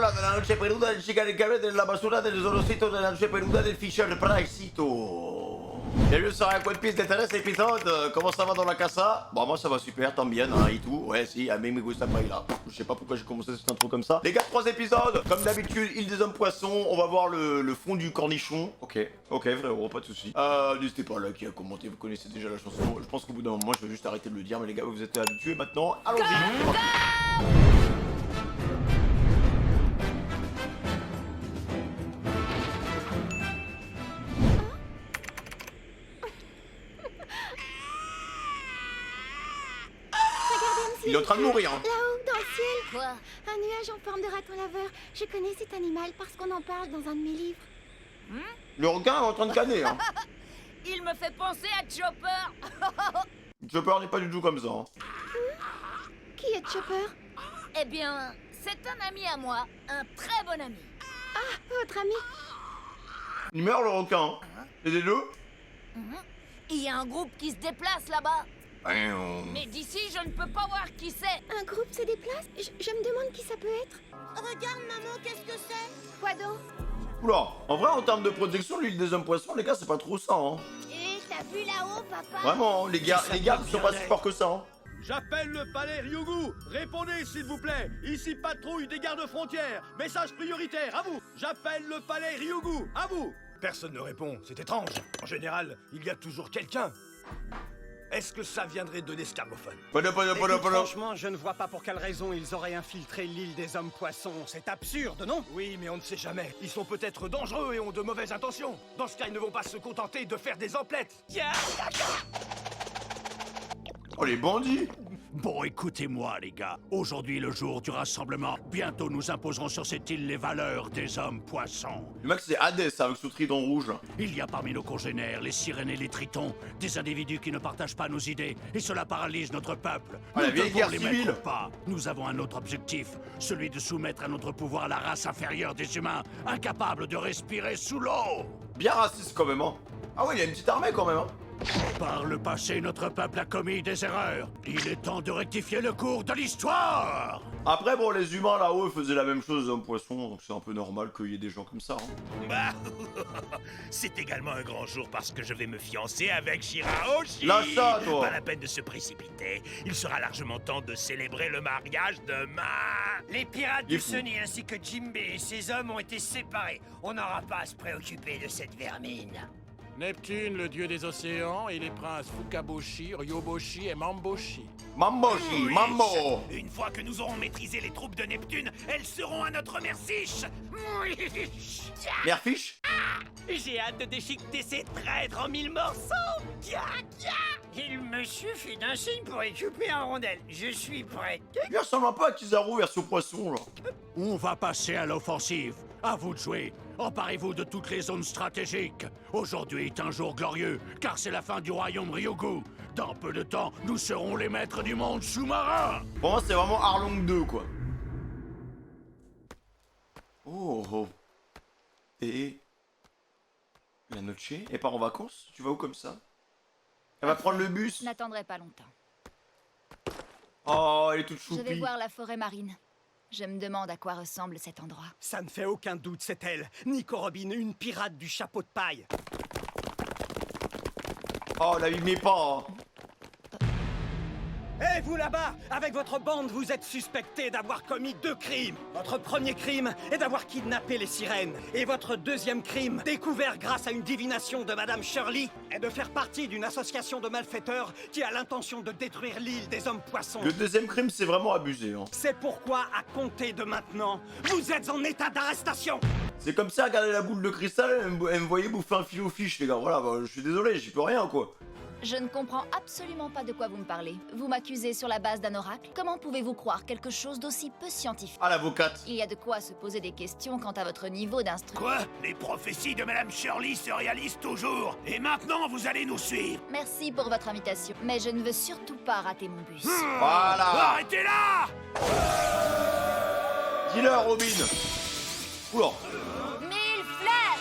Buongiorno della noce peluda del cigaricame della basura del zorosito della noce peluda del Fisher Priceito. Bienvenue sur un One Piece d'intérêt épisode. Comment ça va dans la casa? Bon, moi ça va super, tant bien, hein, et tout. Ouais, si, a mí me gusta bailar. Je sais pas pourquoi j'ai commencé cette intro comme ça. Les gars, 3 épisodes. Comme d'habitude, île des hommes poissons. On va voir le fond du cornichon. Ok, frérot, pas de soucis. N'hésitez pas à liker, à commenter. Vous connaissez déjà la chanson. Je pense qu'au bout d'un moment, je vais juste arrêter de le dire. Mais les gars, vous êtes habitués maintenant. Allons-y. Il est en train de mourir. Hein. Là-haut, dans le ciel. Quoi? Un nuage en forme de raton laveur. Je connais cet animal parce qu'on en parle dans un de mes livres. Le requin est en train de canner. Hein. Il me fait penser à Chopper. Chopper n'est pas du tout comme ça. Hein. Qui est Chopper? Eh bien, c'est un ami à moi, un très bon ami. Ah, votre ami. Il meurt le requin. Hein. Et les deux? Il y a un groupe qui se déplace là-bas. Mais d'ici, je ne peux pas voir qui c'est. Un groupe se déplace? Je me demande qui ça peut être. Regarde, maman, qu'est-ce que c'est? Quoi donc? Oula, en vrai, en termes de protection, l'île des hommes poissons, les gars, c'est pas trop ça. Hein. Et t'as vu là-haut, papa? Vraiment, les gars sont pas si forts que ça. Hein. J'appelle le palais Ryugu. Répondez, s'il vous plaît. Ici, patrouille des gardes-frontières. Message prioritaire, à vous. J'appelle le palais Ryugu. À vous. Personne ne répond. C'est étrange. En général, il y a toujours quelqu'un. Est-ce que ça viendrait de l'escargophone? Franchement, je ne vois pas pour quelle raison ils auraient infiltré l'île des hommes poissons. C'est absurde, non? Oui, mais on ne sait jamais. Ils sont peut-être dangereux et ont de mauvaises intentions. Dans ce cas, ils ne vont pas se contenter de faire des emplettes. Oh, les bandits! Bon, écoutez-moi, les gars. Aujourd'hui, le jour du rassemblement. Bientôt, nous imposerons sur cette île les valeurs des hommes-poissons. Le mec, c'est Hades avec ce trident rouge. Il y a parmi nos congénères, les sirènes et les tritons, des individus qui ne partagent pas nos idées, et cela paralyse notre peuple. Ah, la Nous vieille devons guerre les civile. mettre au pas. Nous avons un autre objectif, celui de soumettre à notre pouvoir la race inférieure des humains, incapable de respirer sous l'eau. Bien raciste quand même, hein. Ah ouais, il y a une petite armée quand même, hein. Par le passé, notre peuple a commis des erreurs. Il est temps de rectifier le cours de l'histoire. Après, bon, les humains là-haut, ils faisaient la même chose aux hommes poissons, donc c'est un peu normal qu'il y ait des gens comme ça. Hein. Bah, c'est également un grand jour parce que je vais me fiancer avec Shirahoshi. Lâche ça, toi. Pas la peine de se précipiter. Il sera largement temps de célébrer le mariage demain. Les pirates Il est du fou. Sunny ainsi que Jimbe et ses hommes ont été séparés. On n'aura pas à se préoccuper de cette vermine. Neptune, le dieu des océans, et les princes Fukaboshi, Ryoboshi et Mamboshi. Mamboshi, Mambo. Une fois que nous aurons maîtrisé les troupes de Neptune, elles seront à notre merci. Mère-fiche? J'ai hâte de déchiqueter ces traîtres en 1000 morceaux. Il me suffit d'un signe pour récupérer un rondelle. Je suis prêt. Il ressemble un peu à Kizaru version poisson, là. On va passer à l'offensive. À vous de jouer. Emparez-vous de toutes les zones stratégiques. Aujourd'hui est un jour glorieux, car c'est la fin du royaume Ryugu. Dans peu de temps, nous serons les maîtres du monde sous-marin. Pour moi, c'est vraiment Arlong 2, quoi. Oh, oh. Et... La Noche? Elle part en vacances? Tu vas où comme ça? Elle va prendre le bus? Je n'attendrai pas longtemps. Oh, elle est toute Je vais choupie. voir la forêt marine. Je me demande à quoi ressemble cet endroit. Ça ne fait aucun doute, c'est elle. Nico Robin, une pirate du chapeau de paille. Oh, la vie met pas, hein. Hé, vous là-bas, avec votre bande, vous êtes suspecté d'avoir commis 2 crimes. Votre premier crime est d'avoir kidnappé les sirènes. Et votre deuxième crime, découvert grâce à une divination de Madame Shirley, est de faire partie d'une association de malfaiteurs qui a l'intention de détruire l'île des hommes poissons. Le deuxième crime, c'est vraiment abusé, hein. C'est pourquoi, à compter de maintenant, vous êtes en état d'arrestation. C'est comme ça, regardez la boule de cristal, elle me voyait bouffer un fil aux fiches, les gars. Voilà, bah, je suis désolé, j'y peux rien, quoi. Je ne comprends absolument pas de quoi vous me parlez. Vous m'accusez sur la base d'un oracle? Comment pouvez-vous croire quelque chose d'aussi peu scientifique? Ah, l'avocate. Il y a de quoi se poser des questions quant à votre niveau d'instruction. Quoi? Les prophéties de Madame Shirley se réalisent toujours. Et maintenant, vous allez nous suivre. Merci pour votre invitation, mais je ne veux surtout pas rater mon bus. Voilà. Arrêtez là! Dis-leur, Robin. Oula. Mille fleurs!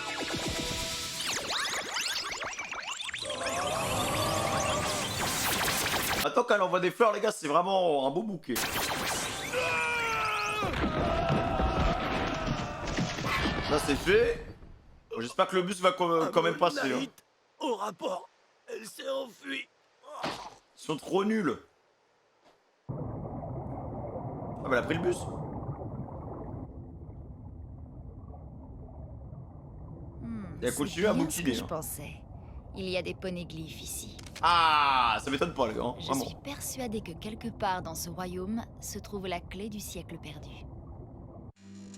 Attends, qu'elle envoie des fleurs, les gars, c'est vraiment un beau bouquet. Là c'est fait. J'espère que le bus va quand même passer. Hein. Au rapport, elle s'est enfuie. Ils sont trop nuls. Ah bah elle a pris le bus. Et elle continue à moutiner. Je Hein. pensais. Il y a des poneglyphes ici. Ah, ça m'étonne pas les gars. Hein. Je Vraiment. suis persuadée que quelque part dans ce royaume se trouve la clé du siècle perdu.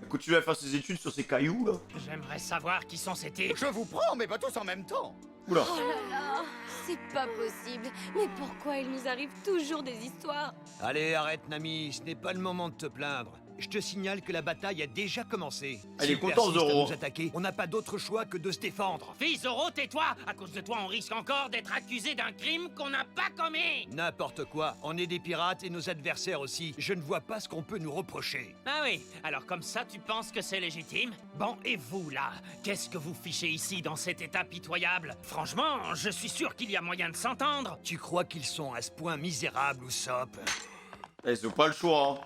Elle continue à faire ses études sur ces cailloux là. J'aimerais savoir qui sont ces types. Je vous prends, mais pas tous en même temps. Oula. Oh là là, c'est pas possible. Mais pourquoi il nous arrive toujours des histoires? Allez, arrête, Nami, ce n'est pas le moment de te plaindre. Je te signale que la bataille a déjà commencé. Elle est S'ils contente, persistent à Zoro. nous attaquer, on n'a pas d'autre choix que de se défendre. Fils Zoro, tais-toi. À cause de toi, on risque encore d'être accusé d'un crime qu'on n'a pas commis. N'importe quoi, on est des pirates et nos adversaires aussi. Je ne vois pas ce qu'on peut nous reprocher. Ah oui, alors comme ça, tu penses que c'est légitime? Bon, et vous, là? Qu'est-ce que vous fichez ici, dans cet état pitoyable? Franchement, je suis sûr qu'il y a moyen de s'entendre. Tu crois qu'ils sont à ce point misérables, Usopp? Ils ont pas le choix. Hein.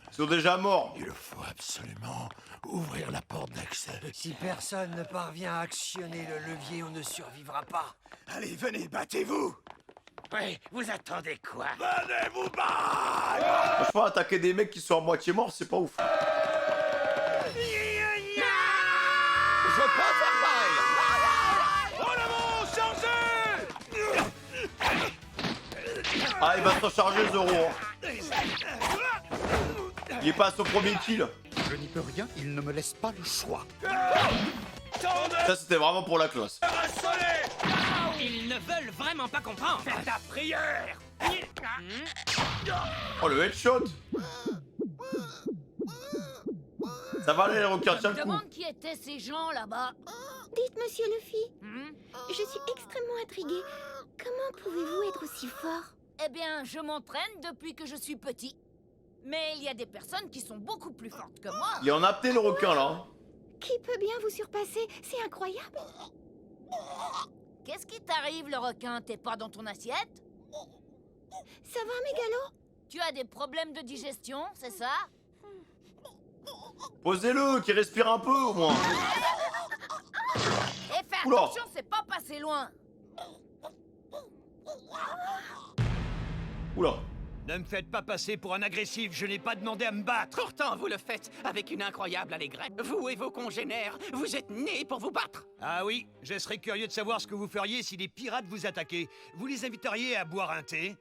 Ils sont déjà morts. Il faut absolument ouvrir la porte d'accès. Si personne ne parvient à actionner le levier, on ne survivra pas. Allez, venez, battez-vous. Ouais, vous attendez quoi? Venez-vous battre! Franchement, attaquer des mecs qui sont à moitié morts, c'est pas ouf. Je peux faire pareil. Ah, il va s'en charger, Zoro. Il est pas à son premier kill. Je n'y peux rien, il ne me laisse pas le choix. Ça, c'était vraiment pour la classe. Ils ne veulent vraiment pas comprendre. Fais ta prière. Oh, le headshot. Ça va aller, les requins, tiens le coup. Demande qui étaient ces gens là-bas. Dites, monsieur Luffy, je suis extrêmement intriguée. Comment pouvez-vous être aussi fort? Eh bien, je m'entraîne depuis que je suis petit. Mais il y a des personnes qui sont beaucoup plus fortes que moi. Il en a apté le requin, là. Qui peut bien vous surpasser? C'est incroyable. Qu'est-ce qui t'arrive, le requin? T'es pas dans ton assiette? Ça va, Mégalo? Tu as des problèmes de digestion, c'est ça? Posez-le, qu'il respire un peu, au moins. Et fais Oula. attention, c'est pas passé loin. Oula. Ne me faites pas passer pour un agressif, je n'ai pas demandé à me battre. Pourtant, vous le faites avec une incroyable allégresse. Vous et vos congénères, vous êtes nés pour vous battre. Ah oui, je serais curieux de savoir ce que vous feriez si des pirates vous attaquaient. Vous les inviteriez à boire un thé?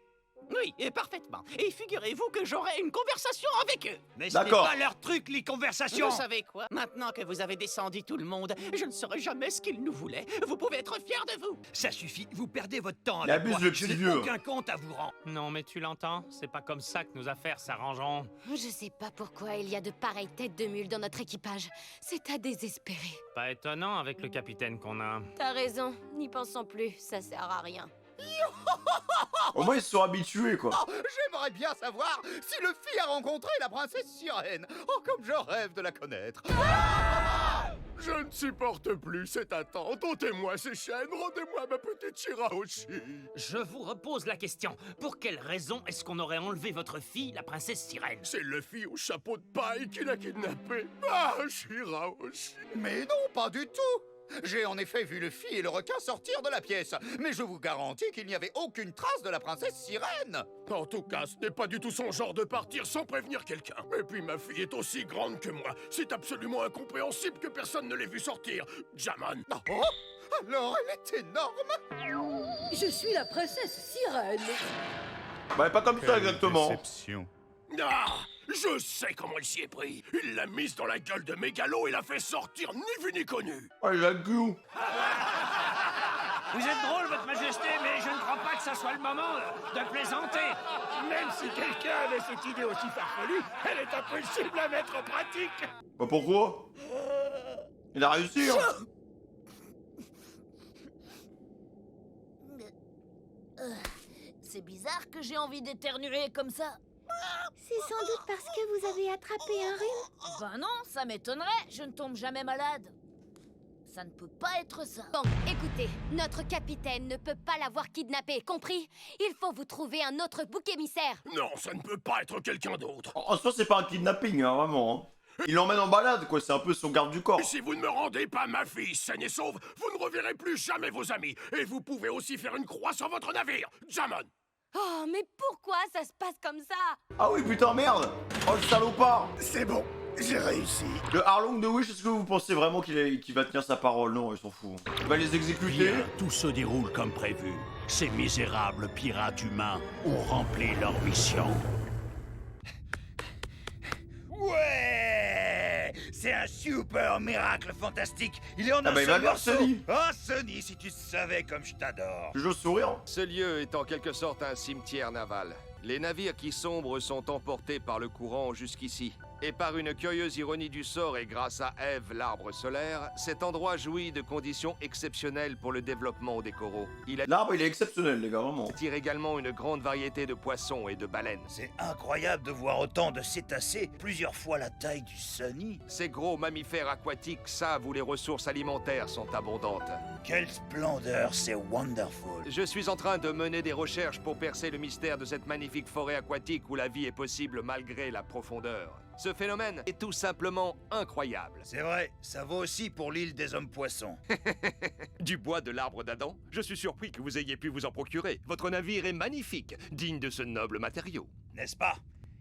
Oui, et parfaitement. Et figurez-vous que j'aurai une conversation avec eux. Mais ce n'est D'accord. pas leur truc, les conversations. Vous savez quoi? Maintenant que vous avez descendu tout le monde, je ne saurai jamais ce qu'ils nous voulaient. Vous pouvez être fiers de vous. Ça suffit, vous perdez votre temps Il avec abuse moi. le Je petit n'ai vieux. aucun compte à vous rendre. Non, mais tu l'entends? C'est pas comme ça que nos affaires s'arrangeront. Je sais pas pourquoi il y a de pareilles têtes de mule dans notre équipage. C'est à désespérer. Pas étonnant avec le capitaine qu'on a. T'as raison, n'y pensons plus, ça sert à rien. Au moins, ils se sont habitués, quoi. Oh, j'aimerais bien savoir si Luffy a rencontré la princesse Sirène. Oh, comme je rêve de la connaître. Je ne supporte plus cette attente. Ôtez-moi ces chaînes, rendez-moi ma petite Shirahoshi. Je vous repose la question. Pour quelle raison est-ce qu'on aurait enlevé votre fille, la princesse Sirène? C'est Luffy au chapeau de paille qui l'a kidnappée. Ah, Shirahoshi. Mais non, pas du tout. J'ai en effet vu Luffy et le requin sortir de la pièce. Mais je vous garantis qu'il n'y avait aucune trace de la princesse Sirène. En tout cas, ce n'est pas du tout son genre de partir sans prévenir quelqu'un. Et puis ma fille est aussi grande que moi. C'est absolument incompréhensible que personne ne l'ait vue sortir. Jaman. Oh, alors elle est énorme. Je suis la princesse Sirène. Bah, pas comme ça, exactement. Ah, je sais comment il s'y est pris. Il l'a mise dans la gueule de Mégalo et l'a fait sortir ni vu ni connu. Oh, il a le goût. Vous êtes drôle, votre majesté, mais je ne crois pas que ça soit le moment de plaisanter. Même si quelqu'un avait cette idée aussi farfelue, elle est impossible à mettre en pratique. Bah, pourquoi? Il a réussi, hein. C'est bizarre que j'ai envie d'éternuer comme ça. C'est sans doute parce que vous avez attrapé un rhume. Ben non, ça m'étonnerait, je ne tombe jamais malade. Ça ne peut pas être ça. Bon, écoutez, notre capitaine ne peut pas l'avoir kidnappé, compris? Il faut vous trouver un autre bouc émissaire. Non, ça ne peut pas être quelqu'un d'autre. En soi, c'est pas un kidnapping, hein, vraiment. Hein. Il l'emmène en balade, quoi. C'est un peu son garde du corps. Et si vous ne me rendez pas ma fille saine et sauve, vous ne reverrez plus jamais vos amis. Et vous pouvez aussi faire une croix sur votre navire, Jamon. Oh, mais pourquoi ça se passe comme ça? Ah oui, putain, merde. Oh, le salopard. C'est bon, j'ai réussi. Le Harlong de Wish, est-ce que vous pensez vraiment qu'il va tenir sa parole? Non, il s'en fout. Il va les exécuter. Bien, tout se déroule comme prévu. Ces misérables pirates humains ont rempli leur mission. Ouais, c'est un super miracle fantastique. Il est en un bah, il va seul bien, morceau. Sonny. Oh, Sonny, si tu savais comme je t'adore. J'ose sourire. Ce lieu est en quelque sorte un cimetière naval. Les navires qui sombrent sont emportés par le courant jusqu'ici. Et par une curieuse ironie du sort et grâce à Eve, l'arbre solaire, cet endroit jouit de conditions exceptionnelles pour le développement des coraux. L'arbre, il est exceptionnel, les gars, vraiment. Il attire également une grande variété de poissons et de baleines. C'est incroyable de voir autant de cétacés, plusieurs fois la taille du Sonny. Ces gros mammifères aquatiques savent où les ressources alimentaires sont abondantes. Quelle splendeur, c'est wonderful. Je suis en train de mener des recherches pour percer le mystère de cette magnifique forêt aquatique où la vie est possible malgré la profondeur. Ce phénomène est tout simplement incroyable. C'est vrai, ça vaut aussi pour l'île des hommes-poissons. Du bois de l'arbre d'Adam? Je suis surpris que vous ayez pu vous en procurer. Votre navire est magnifique, digne de ce noble matériau. N'est-ce pas?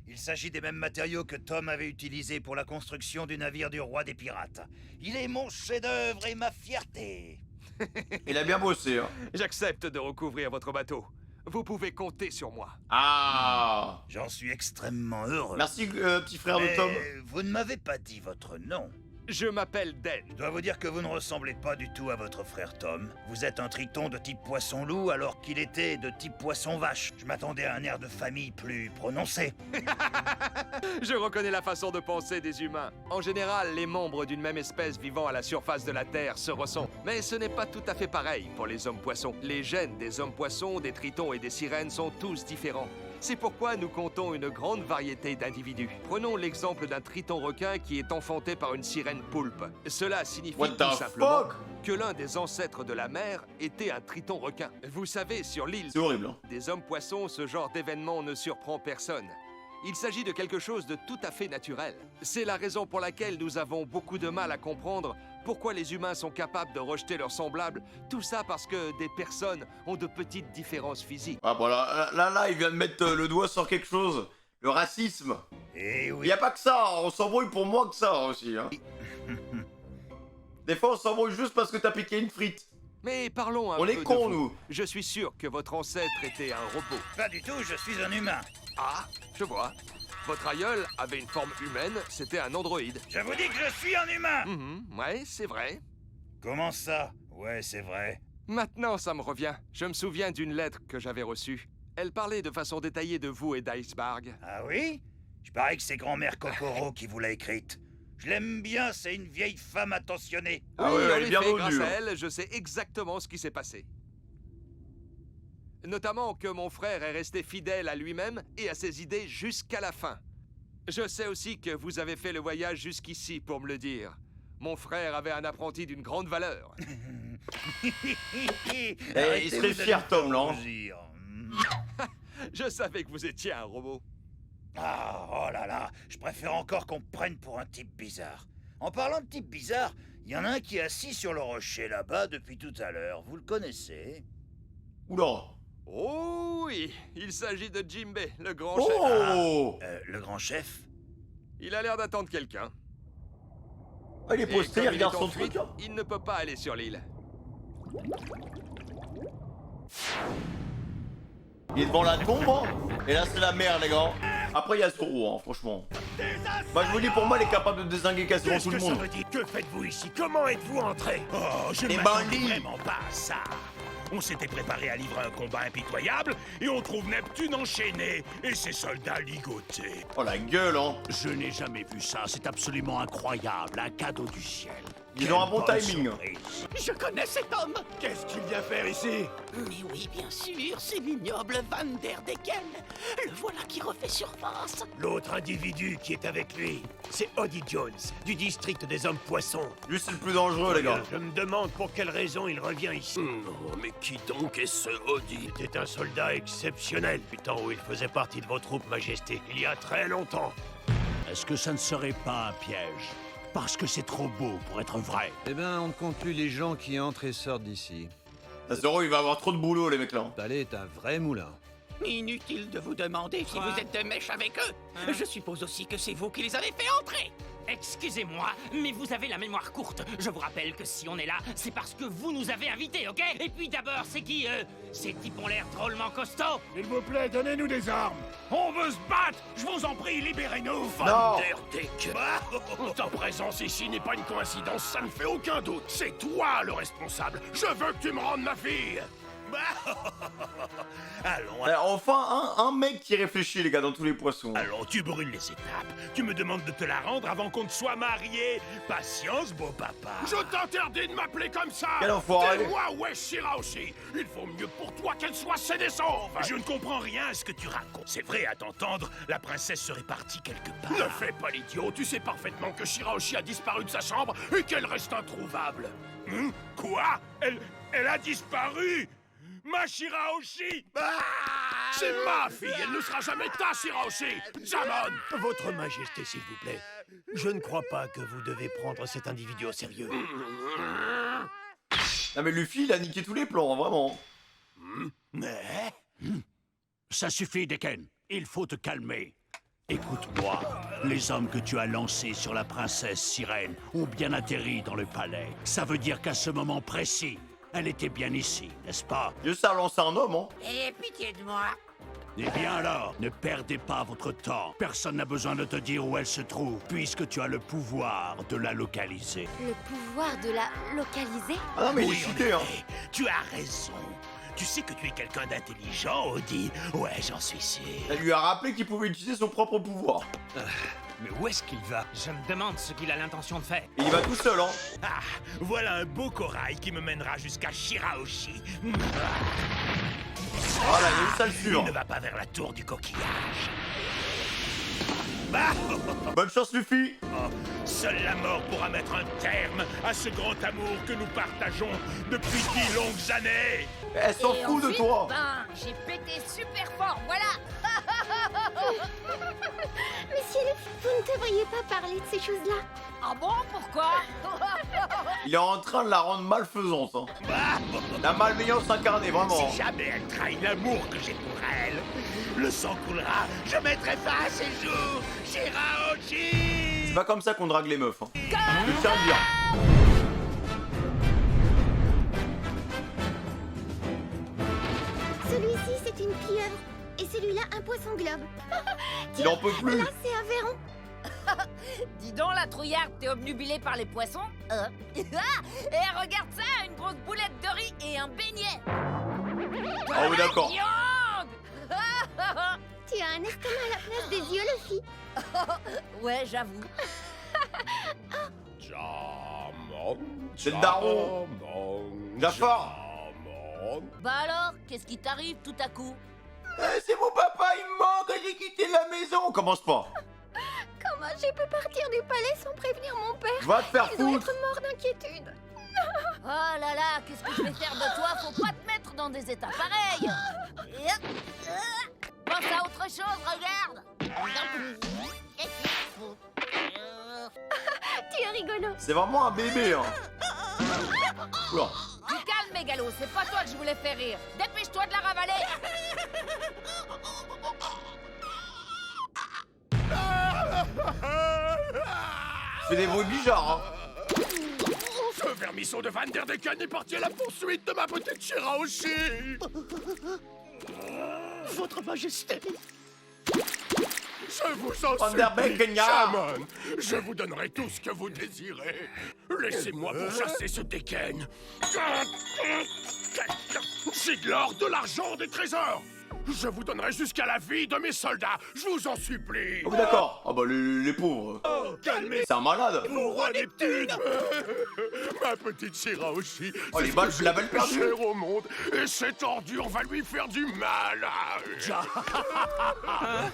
Il s'agit des mêmes matériaux que Tom avait utilisés pour la construction du navire du roi des pirates. Il est mon chef-d'œuvre et ma fierté. Il a bien bossé, hein. J'accepte de recouvrir votre bateau. Vous pouvez compter sur moi. Ah. J'en suis extrêmement heureux. Merci, petit frère de Tom. Vous ne m'avez pas dit votre nom. Je m'appelle Den. Je dois vous dire que vous ne ressemblez pas du tout à votre frère Tom. Vous êtes un triton de type poisson-loup alors qu'il était de type poisson-vache. Je m'attendais à un air de famille plus prononcé. Je reconnais la façon de penser des humains. En général, les membres d'une même espèce vivant à la surface de la Terre se ressemblent. Mais ce n'est pas tout à fait pareil pour les hommes-poissons. Les gènes des hommes-poissons, des tritons et des sirènes sont tous différents. C'est pourquoi nous comptons une grande variété d'individus. Prenons l'exemple d'un triton requin qui est enfanté par une sirène poulpe. Cela signifie tout simplement que l'un des ancêtres de la mer était un triton requin. Vous savez, sur l'île des hommes-poissons, ce genre d'événement ne surprend personne. Il s'agit de quelque chose de tout à fait naturel. C'est la raison pour laquelle nous avons beaucoup de mal à comprendre pourquoi les humains sont capables de rejeter leurs semblables. Tout ça parce que des personnes ont de petites différences physiques. Ah voilà, là, il vient de mettre le doigt sur quelque chose. Le racisme. Eh oui. Y a pas que ça, on s'embrouille pour moi que ça aussi, hein. Des fois, on s'embrouille juste parce que t'as piqué une frite. Mais parlons un peu. On est cons, de vous. nous. Je suis sûr que votre ancêtre était un robot. Pas du tout, je suis un humain. Ah, je vois. Votre aïeul avait une forme humaine, c'était un androïde. Je vous dis que je suis un humain. Ouais, c'est vrai. Comment ça? Ouais, c'est vrai. Maintenant, ça me revient. Je me souviens d'une lettre que j'avais reçue. Elle parlait de façon détaillée de vous et d'Iceberg. Ah oui? Je parie que c'est grand-mère Kokoro qui vous l'a écrite. Je l'aime bien, c'est une vieille femme attentionnée. Ah oui, elle est bien grâce vendue. à elle, je sais exactement ce qui s'est passé. Notamment que mon frère est resté fidèle à lui-même et à ses idées jusqu'à la fin. Je sais aussi que vous avez fait le voyage jusqu'ici pour me le dire. Mon frère avait un apprenti d'une grande valeur. Il serait fier, Tom, là. Je savais que vous étiez un robot. Ah, oh là là, je préfère encore qu'on me prenne pour un type bizarre. En parlant de type bizarre, il y en a un qui est assis sur le rocher là-bas depuis tout à l'heure. Vous le connaissez? Oula. Oh oui, il s'agit de Jimbe, le grand Oh chef. Le grand chef? Il a l'air d'attendre quelqu'un. Ah, il est posté, il regarde son fuite, truc. il ne peut pas aller sur l'île. Il est devant la tombe, hein. Et là, c'est la merde, les gars. Après, il y a Zoro, hein, franchement. Bah, je vous dis, pour moi, il est capable de dézinguer quasiment tout le monde. Que faites-vous ici? Comment êtes-vous entré? Oh, je Les ne m'attendais bandits. vraiment pas à ça. On s'était préparé à livrer un combat impitoyable et on trouve Neptune enchaîné et ses soldats ligotés. Oh la gueule, hein. Je n'ai jamais vu ça, c'est absolument incroyable, un cadeau du ciel. Ils ont un bon timing. Je connais cet homme. Qu'est-ce qu'il vient faire ici? Mais oui, bien sûr, c'est l'ignoble Van der Decken. Le voilà qui refait surface. L'autre individu qui est avec lui, c'est Odie Jones, du district des hommes-poissons. Lui, c'est le plus dangereux, les gars. Je me demande pour quelle raison il revient ici. Oh, mais qui donc est ce Odie? C'était un soldat exceptionnel, du temps où il faisait partie de vos troupes, Majesté, il y a très longtemps. Est-ce que ça ne serait pas un piège? Parce que c'est trop beau pour être vrai. Eh ben, on ne compte plus les gens qui entrent et sortent d'ici. Zoro, il va avoir trop de boulot, les mecs là. Le palais est un vrai moulin. Inutile de vous demander si vous êtes de mèche avec eux. Je suppose aussi que c'est vous qui les avez fait entrer. Excusez-moi, mais vous avez la mémoire courte. Je vous rappelle que si on est là, c'est parce que vous nous avez invités, ok? Et puis d'abord, c'est qui, Ces types ont l'air drôlement costauds. S'il vous plaît, donnez-nous des armes. On veut se battre. Je vous en prie, libérez-nous. Vanderdeck. Ta présence ici n'est pas une coïncidence, ça ne fait aucun doute. C'est toi le responsable. Je veux que tu me rendes ma fille. Allons, Enfin, un mec qui réfléchit, les gars, dans tous les poissons. allons, tu brûles les étapes. Tu me demandes de te la rendre avant qu'on ne soit mariés. Patience, beau papa. Je t'interdis de m'appeler comme ça. Quel enfoiré. Tais-moi, ouais, Shirahoshi. Il faut mieux pour toi qu'elle soit saine et sauve. Je ne comprends rien à ce que tu racontes. C'est vrai, à t'entendre, la princesse serait partie quelque part. Ne fais pas l'idiot. Tu sais parfaitement que Shirahoshi a disparu de sa chambre et qu'elle reste introuvable. Quoi? Elle a disparu? Ma Shirahoshi! C'est ma fille, elle ne sera jamais ta Shirahoshi! Jamon! Votre Majesté, s'il vous plaît, je ne crois pas que vous devez prendre cet individu au sérieux. Non mais Luffy, il a niqué tous les plans, hein, vraiment. Mais... Ça suffit, Decken. Il faut te calmer. Écoute-moi, les hommes que tu as lancés sur la princesse Sirène ont bien atterri dans le palais. Ça veut dire qu'à ce moment précis, elle était bien ici, n'est-ce pas? Juste ça lance un homme, hein. Ayez pitié de moi. Eh bien alors, ne perdez pas votre temps. Personne n'a besoin de te dire où elle se trouve, puisque tu as le pouvoir de la localiser. Le pouvoir de la localiser? Ah non, mais il est Oui, cheaté, hein. tu as raison. Tu sais que tu es quelqu'un d'intelligent, Odie. Ouais, j'en suis sûr. Elle lui a rappelé qu'il pouvait utiliser son propre pouvoir. Mais où est-ce qu'il va? Je me demande ce qu'il a l'intention de faire. Et il va tout seul, hein. Ah, voilà un beau corail qui me mènera jusqu'à Shirahoshi. Ah là, il y a une sale Il sûre. ne va pas vers la tour du coquillage. Bonne chance, Luffy. Seule la mort pourra mettre un terme à ce grand amour que nous partageons depuis 10 longues années. Elle s'en Et fout de ensuite, toi. Ben, j'ai pété super fort, voilà. Monsieur Luffy, vous ne devriez pas parler de ces choses-là. Ah bon, pourquoi? Il est en train de la rendre malfaisante, hein. La malveillance incarnée, vraiment. Si jamais elle trahit l'amour que j'ai pour elle, le sang coulera, je mettrai fin à ses jours, Shirahoshi. C'est pas comme ça qu'on drague les meufs, hein. Je tiens à le dire. Celui-ci, c'est une pieuvre. Et celui-là, un poisson globe. Il en peut plus. Là, c'est un verron. Dis donc, la trouillarde, t'es obnubilée par les poissons? Et regarde ça, une grosse boulette de riz et un beignet. Ah oui, d'accord. Viande. Tu as un estomac à la place des yeux, Luffy. Ouais, j'avoue. C'est le daron. Jafar. Bah alors, qu'est-ce qui t'arrive tout à coup? C'est mon papa, il me manque, j'ai quitté la maison. Commence pas. Comment j'ai pu partir du palais sans prévenir mon père? Va te faire Il doit foutre. être mort d'inquiétude. Oh là là, qu'est-ce que je vais faire de toi? Faut pas te mettre dans des états pareils. Pense à autre chose, regarde. Tu es rigolo. C'est vraiment un bébé, hein. Oula. Du calme, mégalo, c'est pas toi que je voulais faire rire. Dépêche-toi de la ravaler. Fais des bruits bizarres, hein. Ce vermisseau de Vanderdecken est parti à la poursuite de ma petite Shirahoshi. Votre Majesté, je vous en Vanderbeek, supplie, Gagnard. Jamon, je vous donnerai tout ce que vous désirez. Laissez-moi pourchasser ce Decken. C'est de l'or, de l'argent, des trésors. Je vous donnerai jusqu'à la vie de mes soldats, je vous en supplie. Oh, d'accord. Ah bah les pauvres. Oh, calmez. C'est un malade. Mon roi Neptune. Ma petite Shirahoshi, Oh, c'est les ce balles, que j'ai la de balle plus perdue. cher au monde. Et cette ordure va lui faire du mal.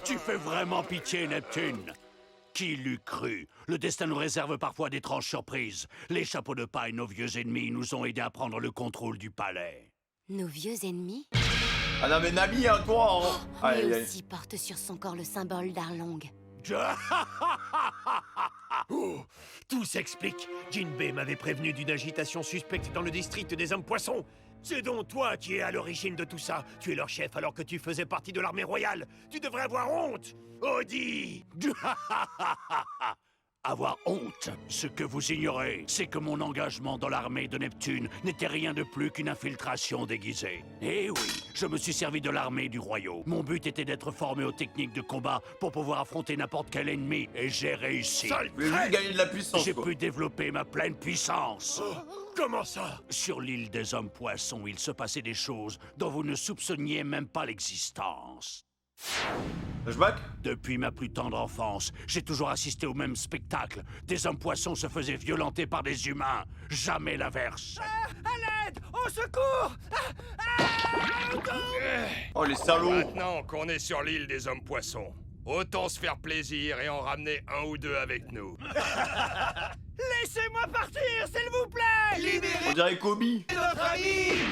Tu fais vraiment pitié, Neptune. Qui l'eût cru? Le destin nous réserve parfois d'étranges surprises. Les chapeaux de paille, nos vieux ennemis, nous ont aidés à prendre le contrôle du palais. Nos vieux ennemis? Ah non mais Nami, hein, toi, hein. Lui Aïe, aïe. aussi porte sur son corps le symbole d'Arlong. Oh, tout s'explique. Jinbei m'avait prévenu d'une agitation suspecte dans le district des hommes poissons. C'est donc toi qui es à l'origine de tout ça. Tu es leur chef alors que tu faisais partie de l'armée royale. Tu devrais avoir honte, Odie. Avoir honte. Ce que vous ignorez, c'est que mon engagement dans l'armée de Neptune n'était rien de plus qu'une infiltration déguisée. Eh oui, je me suis servi de l'armée du royaume. Mon but était d'être formé aux techniques de combat pour pouvoir affronter n'importe quel ennemi, et j'ai réussi. Gagner de la puissance. J'ai pu développer ma pleine puissance. Comment ça? Sur l'île des hommes poissons, il se passait des choses dont vous ne soupçonniez même pas l'existence. Flashback? Depuis ma plus tendre enfance, j'ai toujours assisté au même spectacle. Des hommes poissons se faisaient violenter par des humains. Jamais l'inverse. À l'aide! Au secours! Oh les salauds! Maintenant qu'on est sur l'île des hommes poissons, autant se faire plaisir et en ramener un ou deux avec nous. Laissez-moi partir, s'il vous plaît! Libérez On dirait Kobe! notre ami!